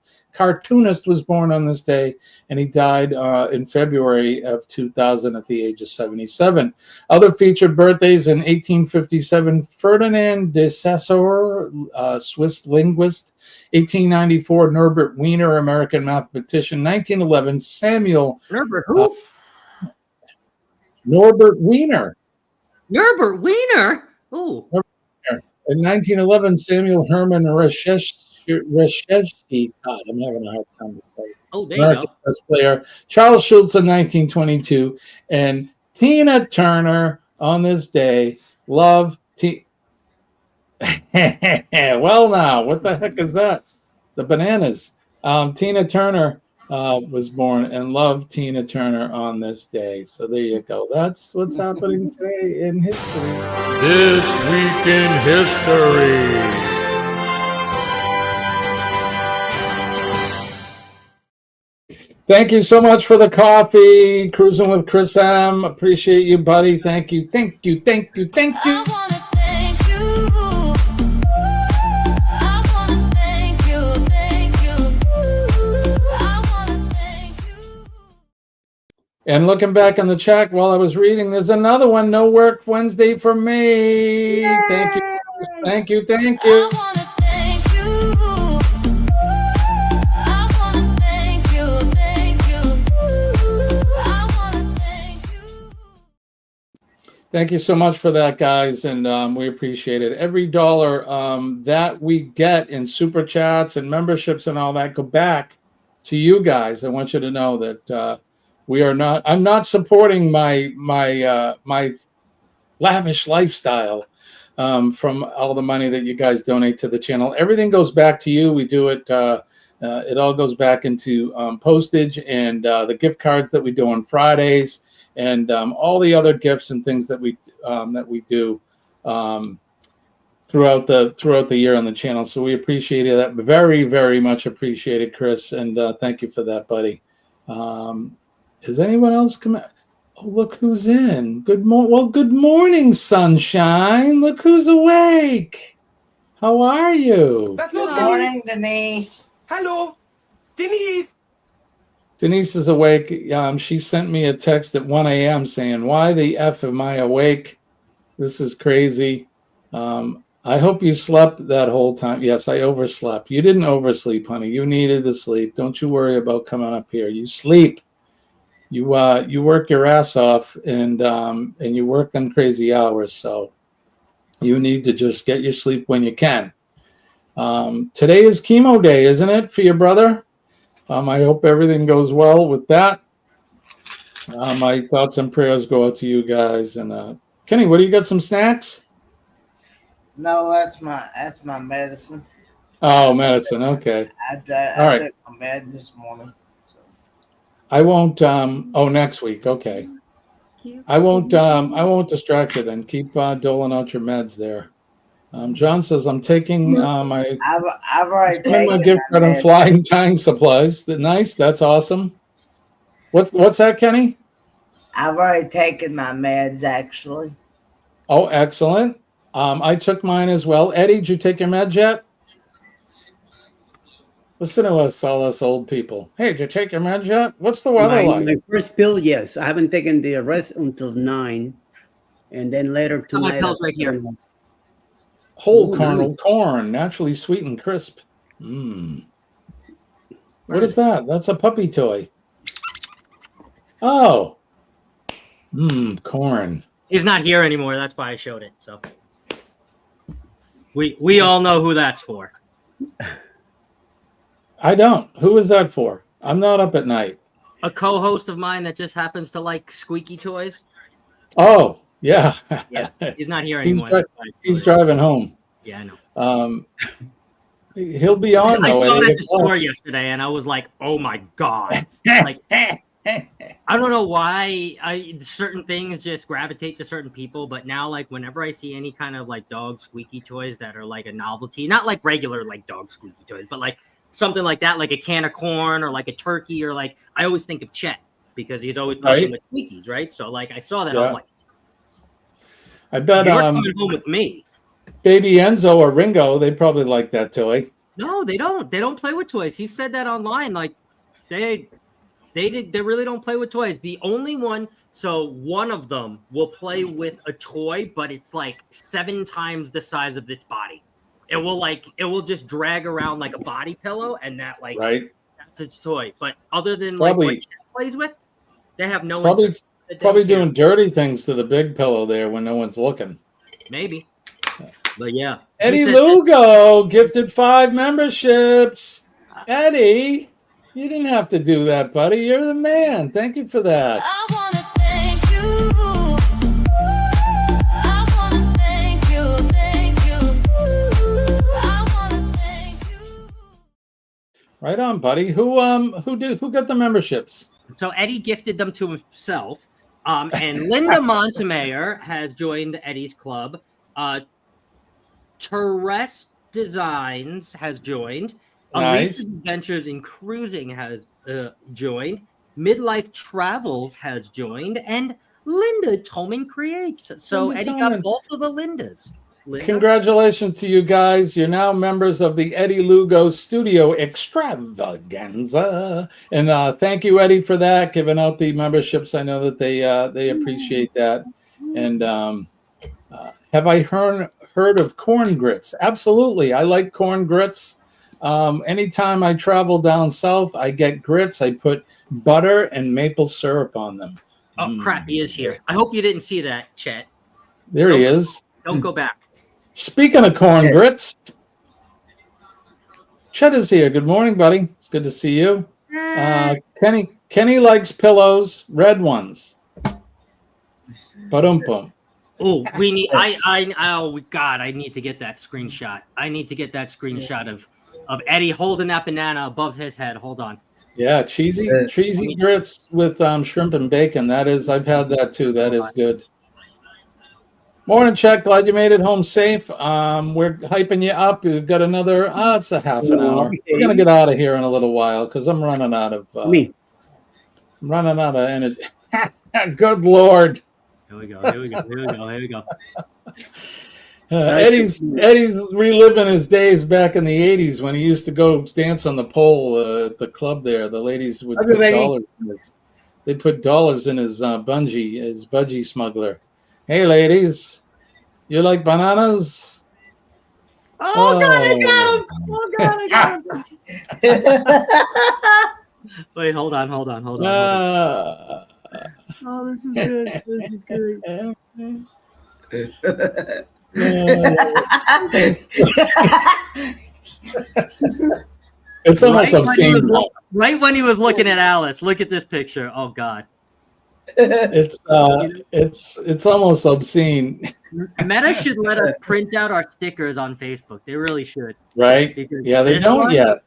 was born on this day, and he died in February of 2000 at the age of 77. Other featured birthdays in 1857, Ferdinand de Saussure, Swiss linguist. 1894, Norbert Wiener, American mathematician. 1911, Samuel... Norbert who? Norbert Wiener. Norbert Wiener? Oh. In 1911, Samuel Herman Reshevsky. God, I'm having a hard time to say. Oh, there you go. Chess player. Charles Schulz in 1922. And Tina Turner on this day. Love well, now, what the heck is that? The bananas. Tina Turner was born, and love Tina Turner on this day. So there you go. That's what's happening today in history. This Week in History. Thank you so much for the coffee. Cruising with Chris M. Appreciate you, buddy. Thank you. Thank you. Thank you. Thank you. And looking back on the chat while I was reading, there's another one. No work Wednesday for me. Yay! Thank you. Thank you. Thank you. Thank you so much for that, guys, and we appreciate it. Every dollar that we get in super chats and memberships and all that go back to you guys. I want you to know that we are not. I'm not supporting my lavish lifestyle from all the money that you guys donate to the channel. Everything goes back to you. We do it. It all goes back into postage and the gift cards that we do on Fridays. And all the other gifts and things that we do throughout the year on the channel. So we appreciate that, very, very much appreciated, Chris, and thank you for that, buddy. Is anyone else coming? Oh, look who's in. Good morning, sunshine. Look who's awake. How are you? Good morning, Denise. Hello, Denise. Denise is awake. She sent me a text at 1 a.m. saying, "Why the F am I awake? This is crazy." I hope you slept that whole time. Yes, I overslept. You didn't oversleep, honey. You needed the sleep. Don't you worry about coming up here. You sleep. You work your ass off, and you work them crazy hours. So you need to just get your sleep when you can. Today is chemo day, isn't it, for your brother? I hope everything goes well with that. My thoughts and prayers go out to you guys, and Kenny, what do you got? Some snacks? No, that's my medicine. Oh, medicine. Okay. I All right. took my med this morning. I won't. Oh, next week. Okay. I won't distract you then. Keep doling out your meds there. John says I'm taking my I've already spend my taken gift my card on meds. flying tying supplies. Nice. That's awesome. What's that, Kenny? I've already taken my meds actually. Oh, excellent. I took mine as well. Eddie, did you take your meds yet? Listen to us, all us old people. Hey, did you take your meds yet? What's the weather like? My first pill, yes. I haven't taken the rest until 9, and then later Got my tonight. pills right here. Whole Ooh, kernel nice. corn, naturally sweet and crisp. What is that? That's a puppy toy. Oh. Corn. He's not here anymore. That's why I showed it. So we all know who that's for. I don't. Who is that for? I'm not up at night. A co-host of mine that just happens to like squeaky toys. Oh, yeah. Yeah, he's not here anymore. He's driving home. Yeah, I know. He'll be on. I though, saw at it 8 at the o'clock. store yesterday, and I was like, "Oh my god!" Like, I don't know why certain things just gravitate to certain people, but now, like, whenever I see any kind of like dog squeaky toys that are like a novelty, not like regular like dog squeaky toys, but like something like that, like a can of corn or like a turkey, or like I always think of Chet because he's always playing with squeakies, right? So like I saw that, Yeah. I'm like, I bet you're coming home with me. Baby Enzo or Ringo, they probably like that toy. No, they don't. They don't play with toys. He said that online. Like they really don't play with toys. The only one, so one of them will play with a toy, but it's like 7 times the size of its body. It will just drag around like a body pillow, and that like that's its toy. But other than like what Chad plays with, they have no interest. They don't Probably care. doing dirty things to the big pillow there when no one's looking. Maybe. But yeah. Eddie He said Lugo gifted 5 memberships. Eddie, you didn't have to do that, buddy. You're the man. Thank you for that. Right on, buddy. Who got the memberships? So Eddie gifted them to himself. And Linda Montemayor has joined Eddie's club. Terrest Designs has joined. Nice. Elisa's Adventures in Cruising has joined. Midlife Travels has joined. And Linda Tolman Creates. So Linda Eddie Tolman. got both of the Lindas. Linda? Congratulations to you guys. You're now members of the Eddie Lugo Studio Extravaganza. And thank you, Eddie, for that, giving out the memberships. I know that they appreciate that. And have I heard of corn grits? Absolutely. I like corn grits. Anytime I travel down south, I get grits. I put butter and maple syrup on them. Oh, crap. He is here. I hope you didn't see that, Chet. There he is. Don't go back. Speaking of corn grits, Chet is here. Good morning, buddy. It's good to see you. Kenny likes pillows, red ones. Ba-dum-bum. Oh, we need. Oh God, I need to get that screenshot. I need to get that screenshot of Eddie holding that banana above his head. Hold on. Yeah, cheesy grits with shrimp and bacon. That is, I've had that too. That is good. Morning, Chuck. Glad you made it home safe. We're hyping you up. We've got another. It's a half an hour. We're gonna get out of here in a little while because I'm running out of. Running out of energy. Good Lord. Here we go. Eddie's reliving his days back in the 80s when he used to go dance on the pole at the club there. The ladies would put dollars in his, they'd put dollars in his bungee, his budgie smuggler. Hey, ladies, you like bananas? Oh, God, I got him! Oh, God, I got him! Wait, hold on. Oh, this is good. This is good. It's almost obscene. Right when he was looking at Alice, look at this picture. Oh God. It's almost obscene. Meta should let us print out our stickers on Facebook. They really should. Right? Because Yeah, they this don't one- yet.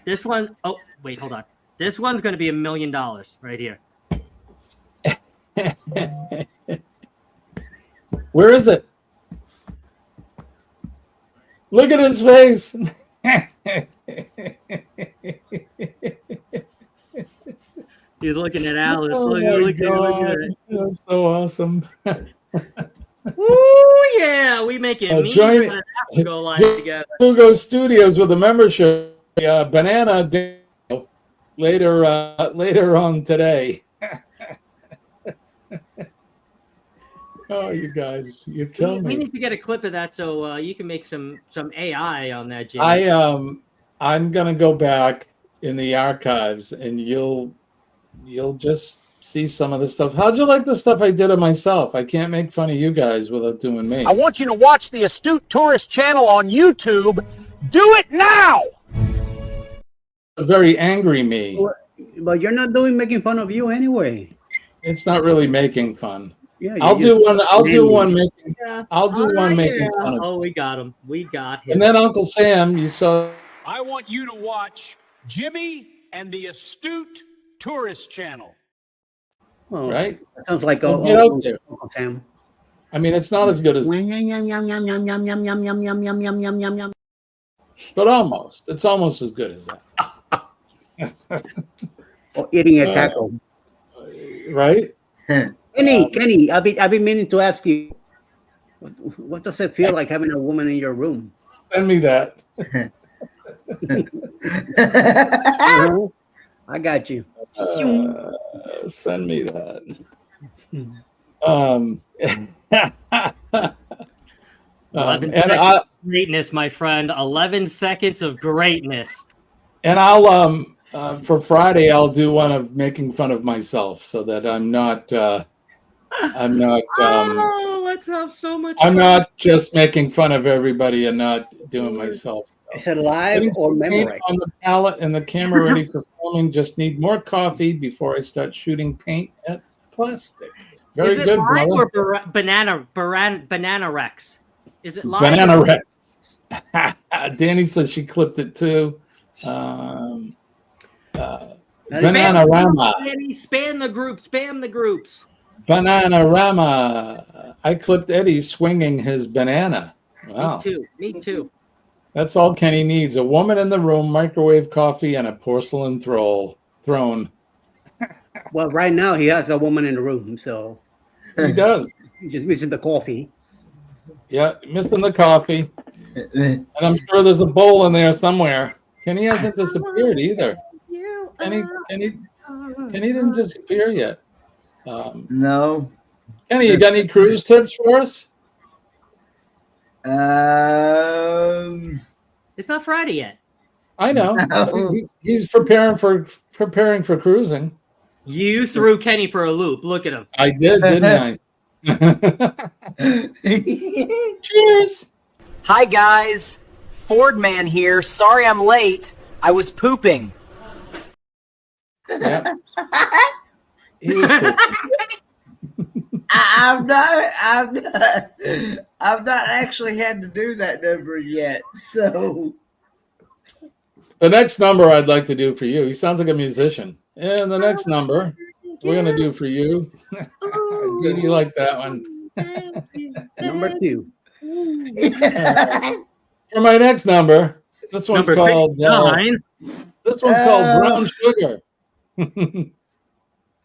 This one, oh, wait, hold on. This one's going to be $1 million right here. Where is it? Look at his face. He's looking at Alice. Oh look my at God. it. That's so awesome. Woo, yeah, we making memes join and have to go live together. Hugo Studios with a membership. Banana Daniel later on today. Oh, you guys, you kill We me. need to get a clip of that so you can make some AI on that, Jimmy. I'm gonna go back in the archives and you'll just see some of the stuff. How'd you like the stuff I did of myself? I can't make fun of you guys without doing me. I want you to watch the Astute Tourist channel on YouTube. Do it now! A very angry me. But you're not doing making fun of you anyway. It's not really making fun. Yeah, I'll do one making Yeah. fun of. Oh, we got him. We got him. And then Uncle Sam, you saw. I want you to watch Jimmy and the Astute Tourist channel. Well, Right? that sounds like Well, get out there. Uncle Sam. I mean, it's not as good as, but almost. It's almost as good as that. Or eating a taco. Right? Kenny, I've been meaning to ask you, what does it feel like having a woman in your room? Send me that. I got you. Send me that. And 11 seconds of greatness, my friend. 11 seconds of greatness. And I'll for Friday I'll do one of making fun of myself so that I'm not Oh, let's have so much I'm fun. not just making fun of everybody and not doing myself. Is it live Getting or some paint memory? on the palette and the camera ready for filming. Just need more coffee before I start shooting paint at plastic. Very Is it good, live brother. or Banana Rex? Is it live? Banana Rex. Danny says she clipped it too. Bananarama. Spam the group. Spam the groups. Bananarama. I clipped Eddie swinging his banana. Wow. Me too. Me too. That's all Kenny needs. A woman in the room, microwave coffee, and a porcelain throne. Well, right now he has a woman in the room, so He does. he's just missing the coffee. Yeah, missing the coffee. And I'm sure there's a bowl in there somewhere. Kenny hasn't disappeared either. Kenny didn't disappear yet. No. Kenny, you got any cruise tips for us? It's not Friday yet. I know. He's preparing for cruising. You threw Kenny for a loop. Look at him. I did, didn't I? Cheers. Hi guys, Ford Man here. Sorry I'm late. I was pooping. Yeah. He was I've not actually had to do that number yet. So The next number I'd like to do for you. He sounds like a musician. And the next number we're gonna do for you. Did you like that one? Number 2. For my next number, this one's Number called 69. this one's called Brown Sugar.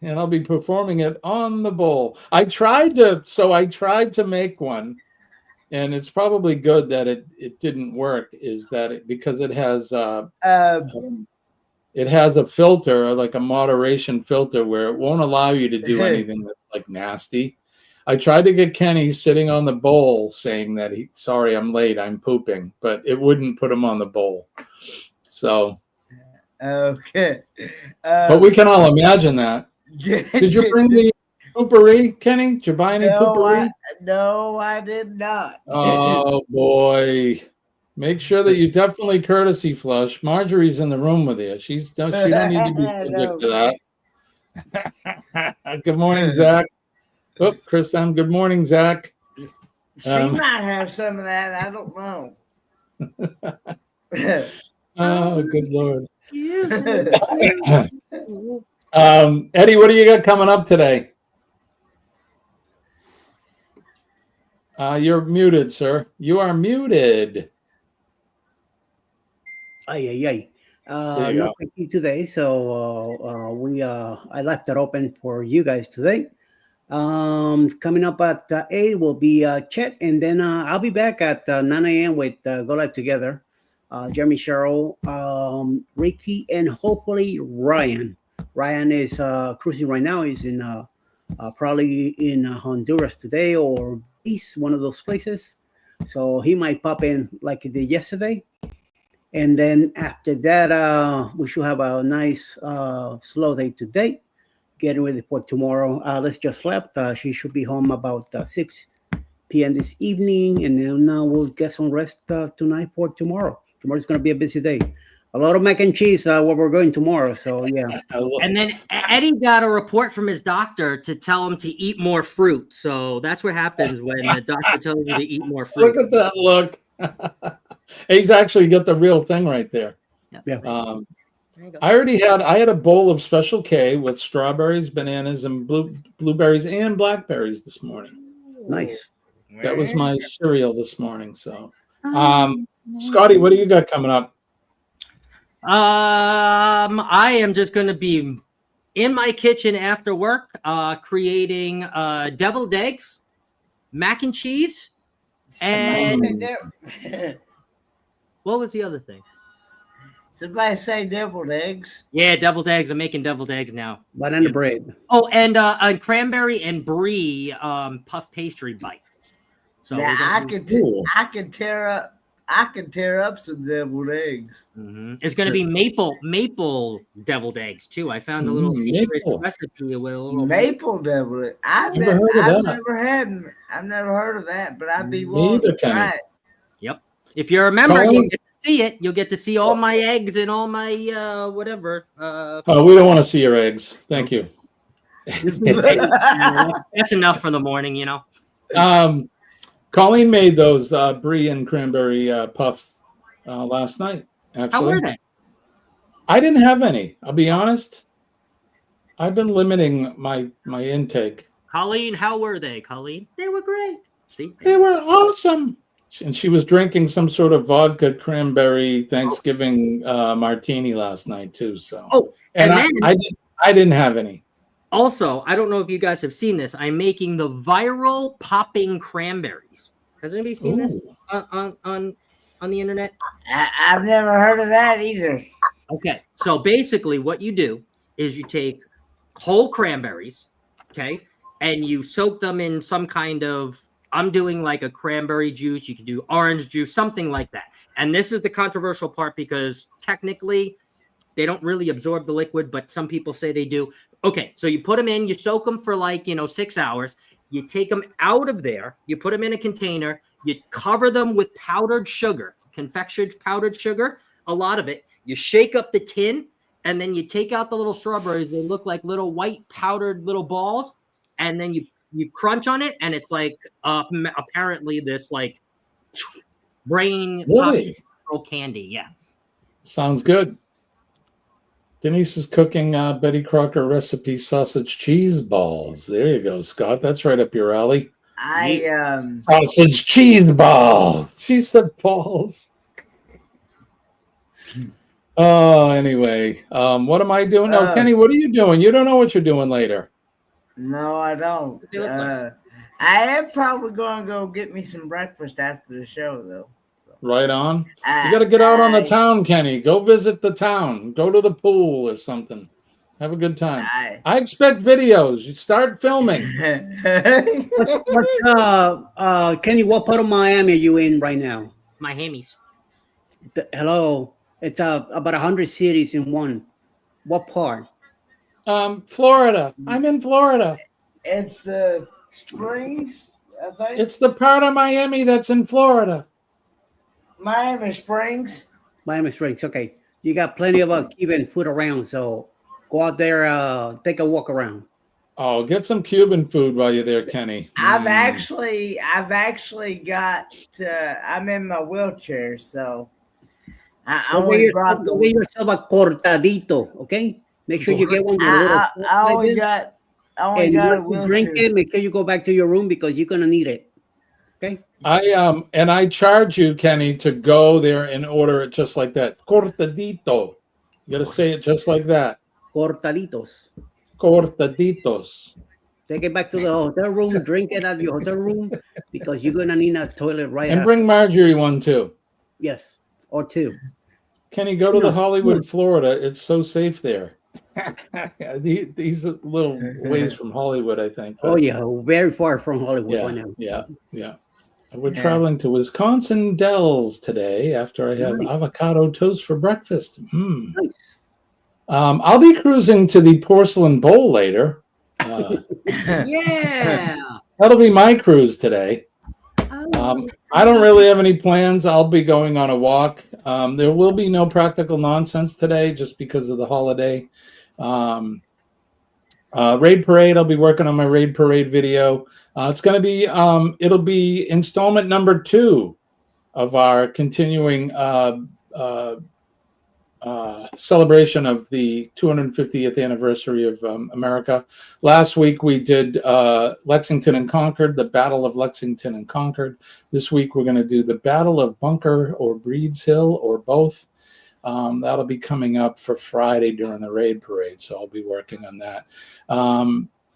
And I'll be performing it on the bowl. I tried to make one, and it's probably good that it didn't work, is that because it has a filter, like a moderation filter, where it won't allow you to do anything that's like nasty. I tried to get Kenny sitting on the bowl saying that sorry, I'm late, I'm pooping, but it wouldn't put him on the bowl. So okay. but we can all imagine that. Did you bring the poopery, Kenny? Did you buy any poopery? No, I did not. Oh boy. Make sure that you definitely courtesy flush. Marjorie's in the room with you. She don't need to be subject to that. Good morning, Zach. Oh, Chris M. Good morning, Zach. She might have some of that. I don't know. Oh, good Lord. Eddie, what do you got coming up today? You're muted, sir. You are muted. Ay. There you No go. thank you today. So I left it open for you guys today. Coming up at 8 will be Chet, and then I'll be back at 9 a.m. with Go Live Together. Jeremy Cheryl, Ricky, and hopefully Ryan. Ryan is cruising right now. He's in probably in Honduras today or Belize, one of those places. So he might pop in like he did yesterday. And then after that, we should have a nice slow day today. Getting ready for tomorrow. Alice just slept. She should be home about 6 p.m. this evening. And then we'll get some rest tonight for tomorrow. Tomorrow's going to be a busy day. A lot of mac and cheese where we're going tomorrow. So, yeah. And then Eddie got a report from his doctor to tell him to eat more fruit. So that's what happens when the doctor tells you to eat more fruit. Look at that look. He's actually got the real thing right there. Yeah. I had a bowl of Special K with strawberries, bananas, and blueberries and blackberries this morning. Nice. That was my cereal this morning. So, Scotty, what do you got coming up? I am just going to be in my kitchen after work, creating deviled eggs, mac and cheese, and what was the other thing? Somebody say deviled eggs. Yeah, deviled eggs. I'm making deviled eggs now. Banana bread. Oh, and cranberry and brie puff pastry bites. So yeah, I could tear up some deviled eggs. Mm-hmm. It's going to be maple deviled eggs too. I found a little secret recipe with a little maple deviled eggs. I've never heard of that, but I'd be willing to try it. Yep. If you're a member, you'll get to see it. You'll get to see all my eggs and all my whatever. Oh, we don't want to see your eggs. Thank you. That's enough for the morning, you know. Colleen made those brie and cranberry puffs last night. Actually, how were they? I didn't have any. I'll be honest. I've been limiting my intake. Colleen, how were they? Colleen, they were great. See, they were awesome. And she was drinking some sort of vodka cranberry Thanksgiving martini last night too. So, I didn't have any. Also, I don't know if you guys have seen this. I'm making the viral popping cranberries. Has anybody seen this on the internet? I've never heard of that either. Okay, so basically, what you do is you take whole cranberries, okay, and you soak them in some kind of. I'm doing like a cranberry juice. You can do orange juice, something like that. And this is the controversial part because technically they don't really absorb the liquid, but some people say they do. Okay, so you put them in, you soak them for 6 hours. You take them out of there. You put them in a container. You cover them with powdered sugar, confectioned powdered sugar, a lot of it. You shake up the tin, and then you take out the little strawberries. They look like little white powdered little balls. And then you crunch on it, and it's like apparently this brain candy. Yeah, sounds good. Denise is cooking Betty Crocker recipe sausage cheese balls. There you go, Scott. That's right up your alley. Sausage cheese balls. She said balls. Oh, anyway, what am I doing? Oh, Kenny, what are you doing? You don't know what you're doing later. No, I don't. I am probably going to go get me some breakfast after the show, though. Right on. You got to get out on the town, Kenny. Go visit the town. Go to the pool or something. Have a good time. I expect videos. You start filming. Kenny, what part of Miami are you in right now? Miami's. Hello. It's about 100 cities in one. What part? Florida. I'm in Florida. It's the Springs, I think. It's the part of Miami that's in Florida. Miami Springs. Miami Springs. Okay. You got plenty of Cuban food around, so Go out there, take a walk around. Oh, get some Cuban food while you're there, Kenny. I've actually got. I'm in my wheelchair, so I only brought Go get yourself a cortadito, okay? Make sure you get one with a little. I only got a you drink wheelchair. it. Make sure you go back to your room because you're gonna need it. Okay. I charge you, Kenny, to go there and order it just like that. Cortadito. You got to say it just like that. Cortaditos. Cortaditos. Take it back to the hotel room. Drink it at your hotel room because you're gonna need a toilet right And after. bring Marjorie one too. Yes, or two. Kenny, go to the Hollywood, Florida. It's so safe there. These are little ways from Hollywood, I think. Oh yeah, very far from Hollywood right now. Yeah. We're traveling to Wisconsin Dells today after I have avocado toast for breakfast. Nice. I'll be cruising to the Porcelain Bowl later. Yeah. That'll be my cruise today. I don't really have any plans. I'll be going on a walk. There will be no practical nonsense today just because of the holiday. Raid Parade, I'll be working on my Raid Parade video. It's going to be, it'll be installment number 2 of our continuing celebration of the 250th anniversary of America. Last week we did Lexington and Concord, the Battle of Lexington and Concord. This week we're going to do the Battle of Bunker or Breeds Hill or both. That'll be coming up for Friday during the Raid Parade, so I'll be working on that.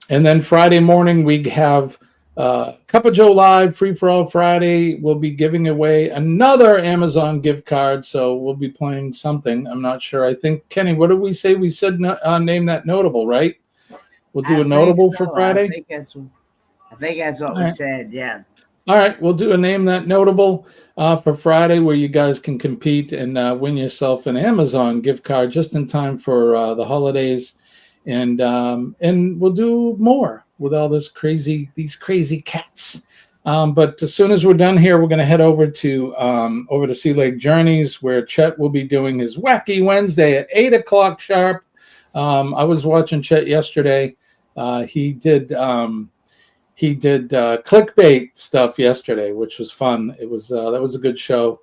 And then Friday morning we have Cup of Joe Live, Free for All Friday. We'll be giving away another Amazon gift card, so we'll be playing something. I'm not sure. I think, Kenny, what did we say? We said name that notable, right? We'll do a notable for Friday? I think that's what we said, yeah. All right, we'll do a name that notable for Friday where you guys can compete and win yourself an Amazon gift card just in time for the holidays. And we'll do more with all these crazy cats. But as soon as we're done here, we're going to head over to Sea Lake Journeys, where Chet will be doing his Wacky Wednesday at 8 o'clock sharp. I was watching Chet yesterday. He did clickbait stuff yesterday, which was fun. It was that was a good show.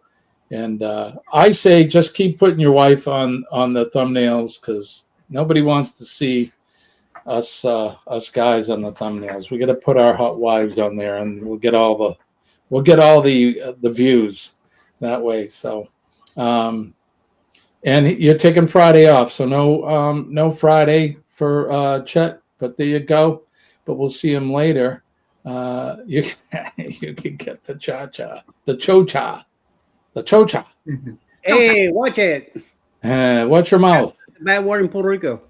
And I say just keep putting your wife on the thumbnails because nobody wants to see us guys on the thumbnails. We got to put our hot wives on there, and we'll get all the views that way. So, and you're taking Friday off, so no Friday for Chet. But there you go. But we'll see him later. You can get the cha-cha, the cho-cha, the cho-cha. Hey, watch it. Watch your mouth. Bad word in Puerto Rico.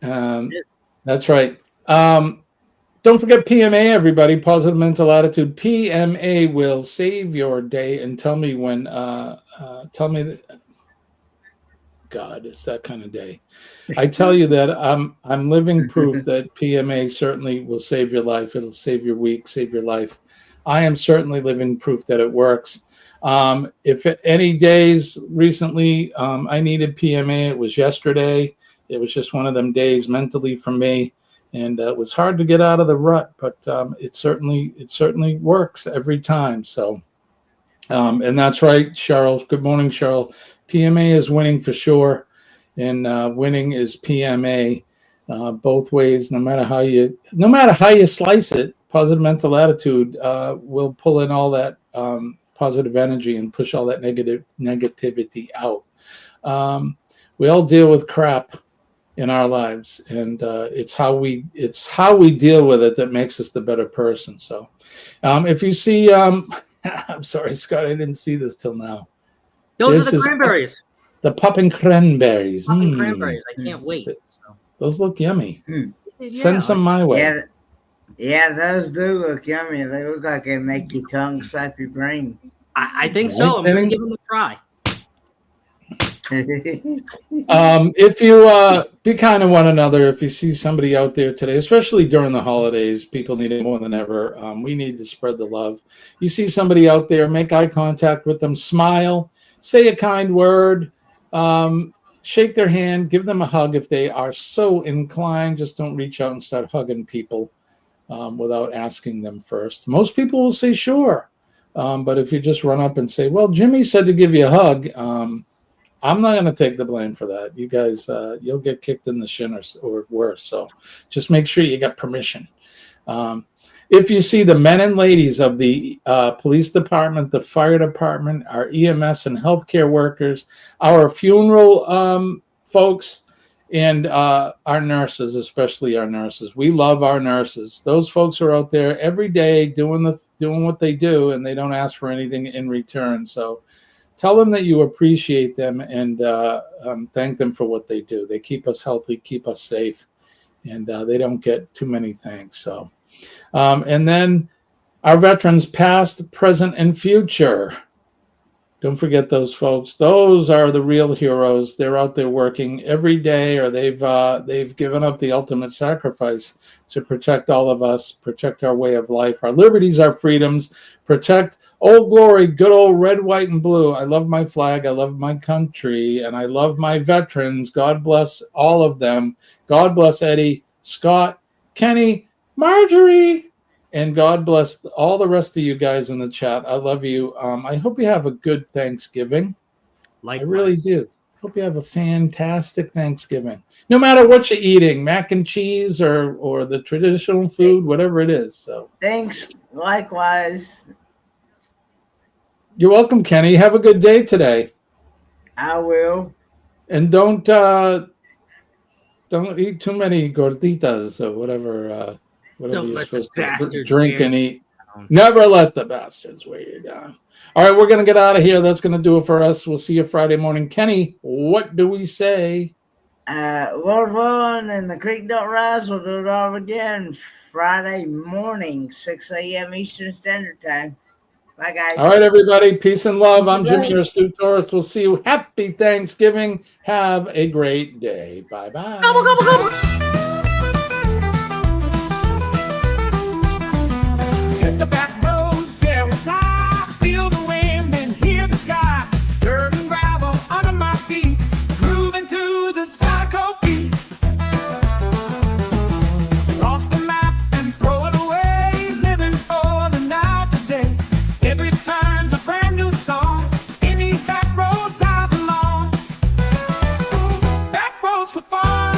That's right. Don't forget PMA, everybody. Positive Mental Attitude. PMA will save your day. And tell me when. Tell me that. God, it's that kind of day. I tell you that I'm living proof that PMA certainly will save your life. It'll save your week, save your life. I am certainly living proof that it works. If any days recently I needed PMA, it was yesterday. It was just one of them days mentally for me, and it was hard to get out of the rut. But it certainly works every time. So, and that's right, Cheryl. Good morning, Cheryl. PMA is winning for sure, and winning is PMA both ways. No matter how you slice it, positive mental attitude will pull in all that positive energy and push all that negativity out. We all deal with crap in our lives, and it's how we deal with it that makes us the better person. So, if you see, I'm sorry, Scott, I didn't see this till now. Those are the cranberries. The popping cranberries. Popping cranberries. I can't wait. So. Those look yummy. Yeah. Send some my way. Yeah, those do look yummy. They look like they make your tongue slap your brain. I think so. I'm going to give them a try. If you be kind to one another, if you see somebody out there today, especially during the holidays, people need it more than ever. We need to spread the love. You see somebody out there, make eye contact with them, smile, say a kind word, shake their hand, give them a hug if they are so inclined. Just don't reach out and start hugging people without asking them first. Most people will say sure. But if you just run up and say, well, Jimmy said to give you a hug, I'm not going to take the blame for that. You guys, you'll get kicked in the shin or worse. So just make sure you got permission. If you see the men and ladies of the police department, the fire department, our EMS and healthcare workers, our funeral folks, and our nurses, especially our nurses, we love our nurses. Those folks are out there every day doing what they do, and they don't ask for anything in return. So tell them that you appreciate them and thank them for what they do. They keep us healthy, keep us safe, and they don't get too many thanks. So. And then our veterans past, present, and future. Don't forget those folks. Those are the real heroes. They're out there working every day, or they've given up the ultimate sacrifice to protect all of us, protect our way of life, our liberties, our freedoms, protect Old Glory, good old red, white, and blue. I love my flag. I love my country, and I love my veterans. God bless all of them. God bless Eddie, Scott, Kenny, Marjorie, and God bless all the rest of you guys in the chat. I love you. I hope you have a good Thanksgiving. Likewise. I really do. Hope you have a fantastic Thanksgiving. No matter what you're eating, mac and cheese or the traditional food, whatever it is. So Thanks. Likewise. You're welcome, Kenny. Have a good day today. I will. And don't eat too many gorditas or whatever you're supposed to drink and eat. Never let the bastards wear you down. All right, we're going to get out of here. That's going to do it for us. We'll see you Friday morning. Kenny, what do we say? World One and the creek don't rise. We'll do it all again Friday morning, 6 a.m. Eastern Standard Time. Bye, guys. All right, everybody. Peace and love. I'm Jimmy, your Astute Tourist. We'll see you. Happy Thanksgiving. Have a great day. Bye-bye. Gobble, gobble, gobble. Hit the back roads, there was I feel the wind and hear the sky. Dirt and gravel under my feet, grooving to the psycho beat. Lost the map and throw it away, living for the now today. Every turn's a brand new song, in these back roads I belong. Back roads for fun,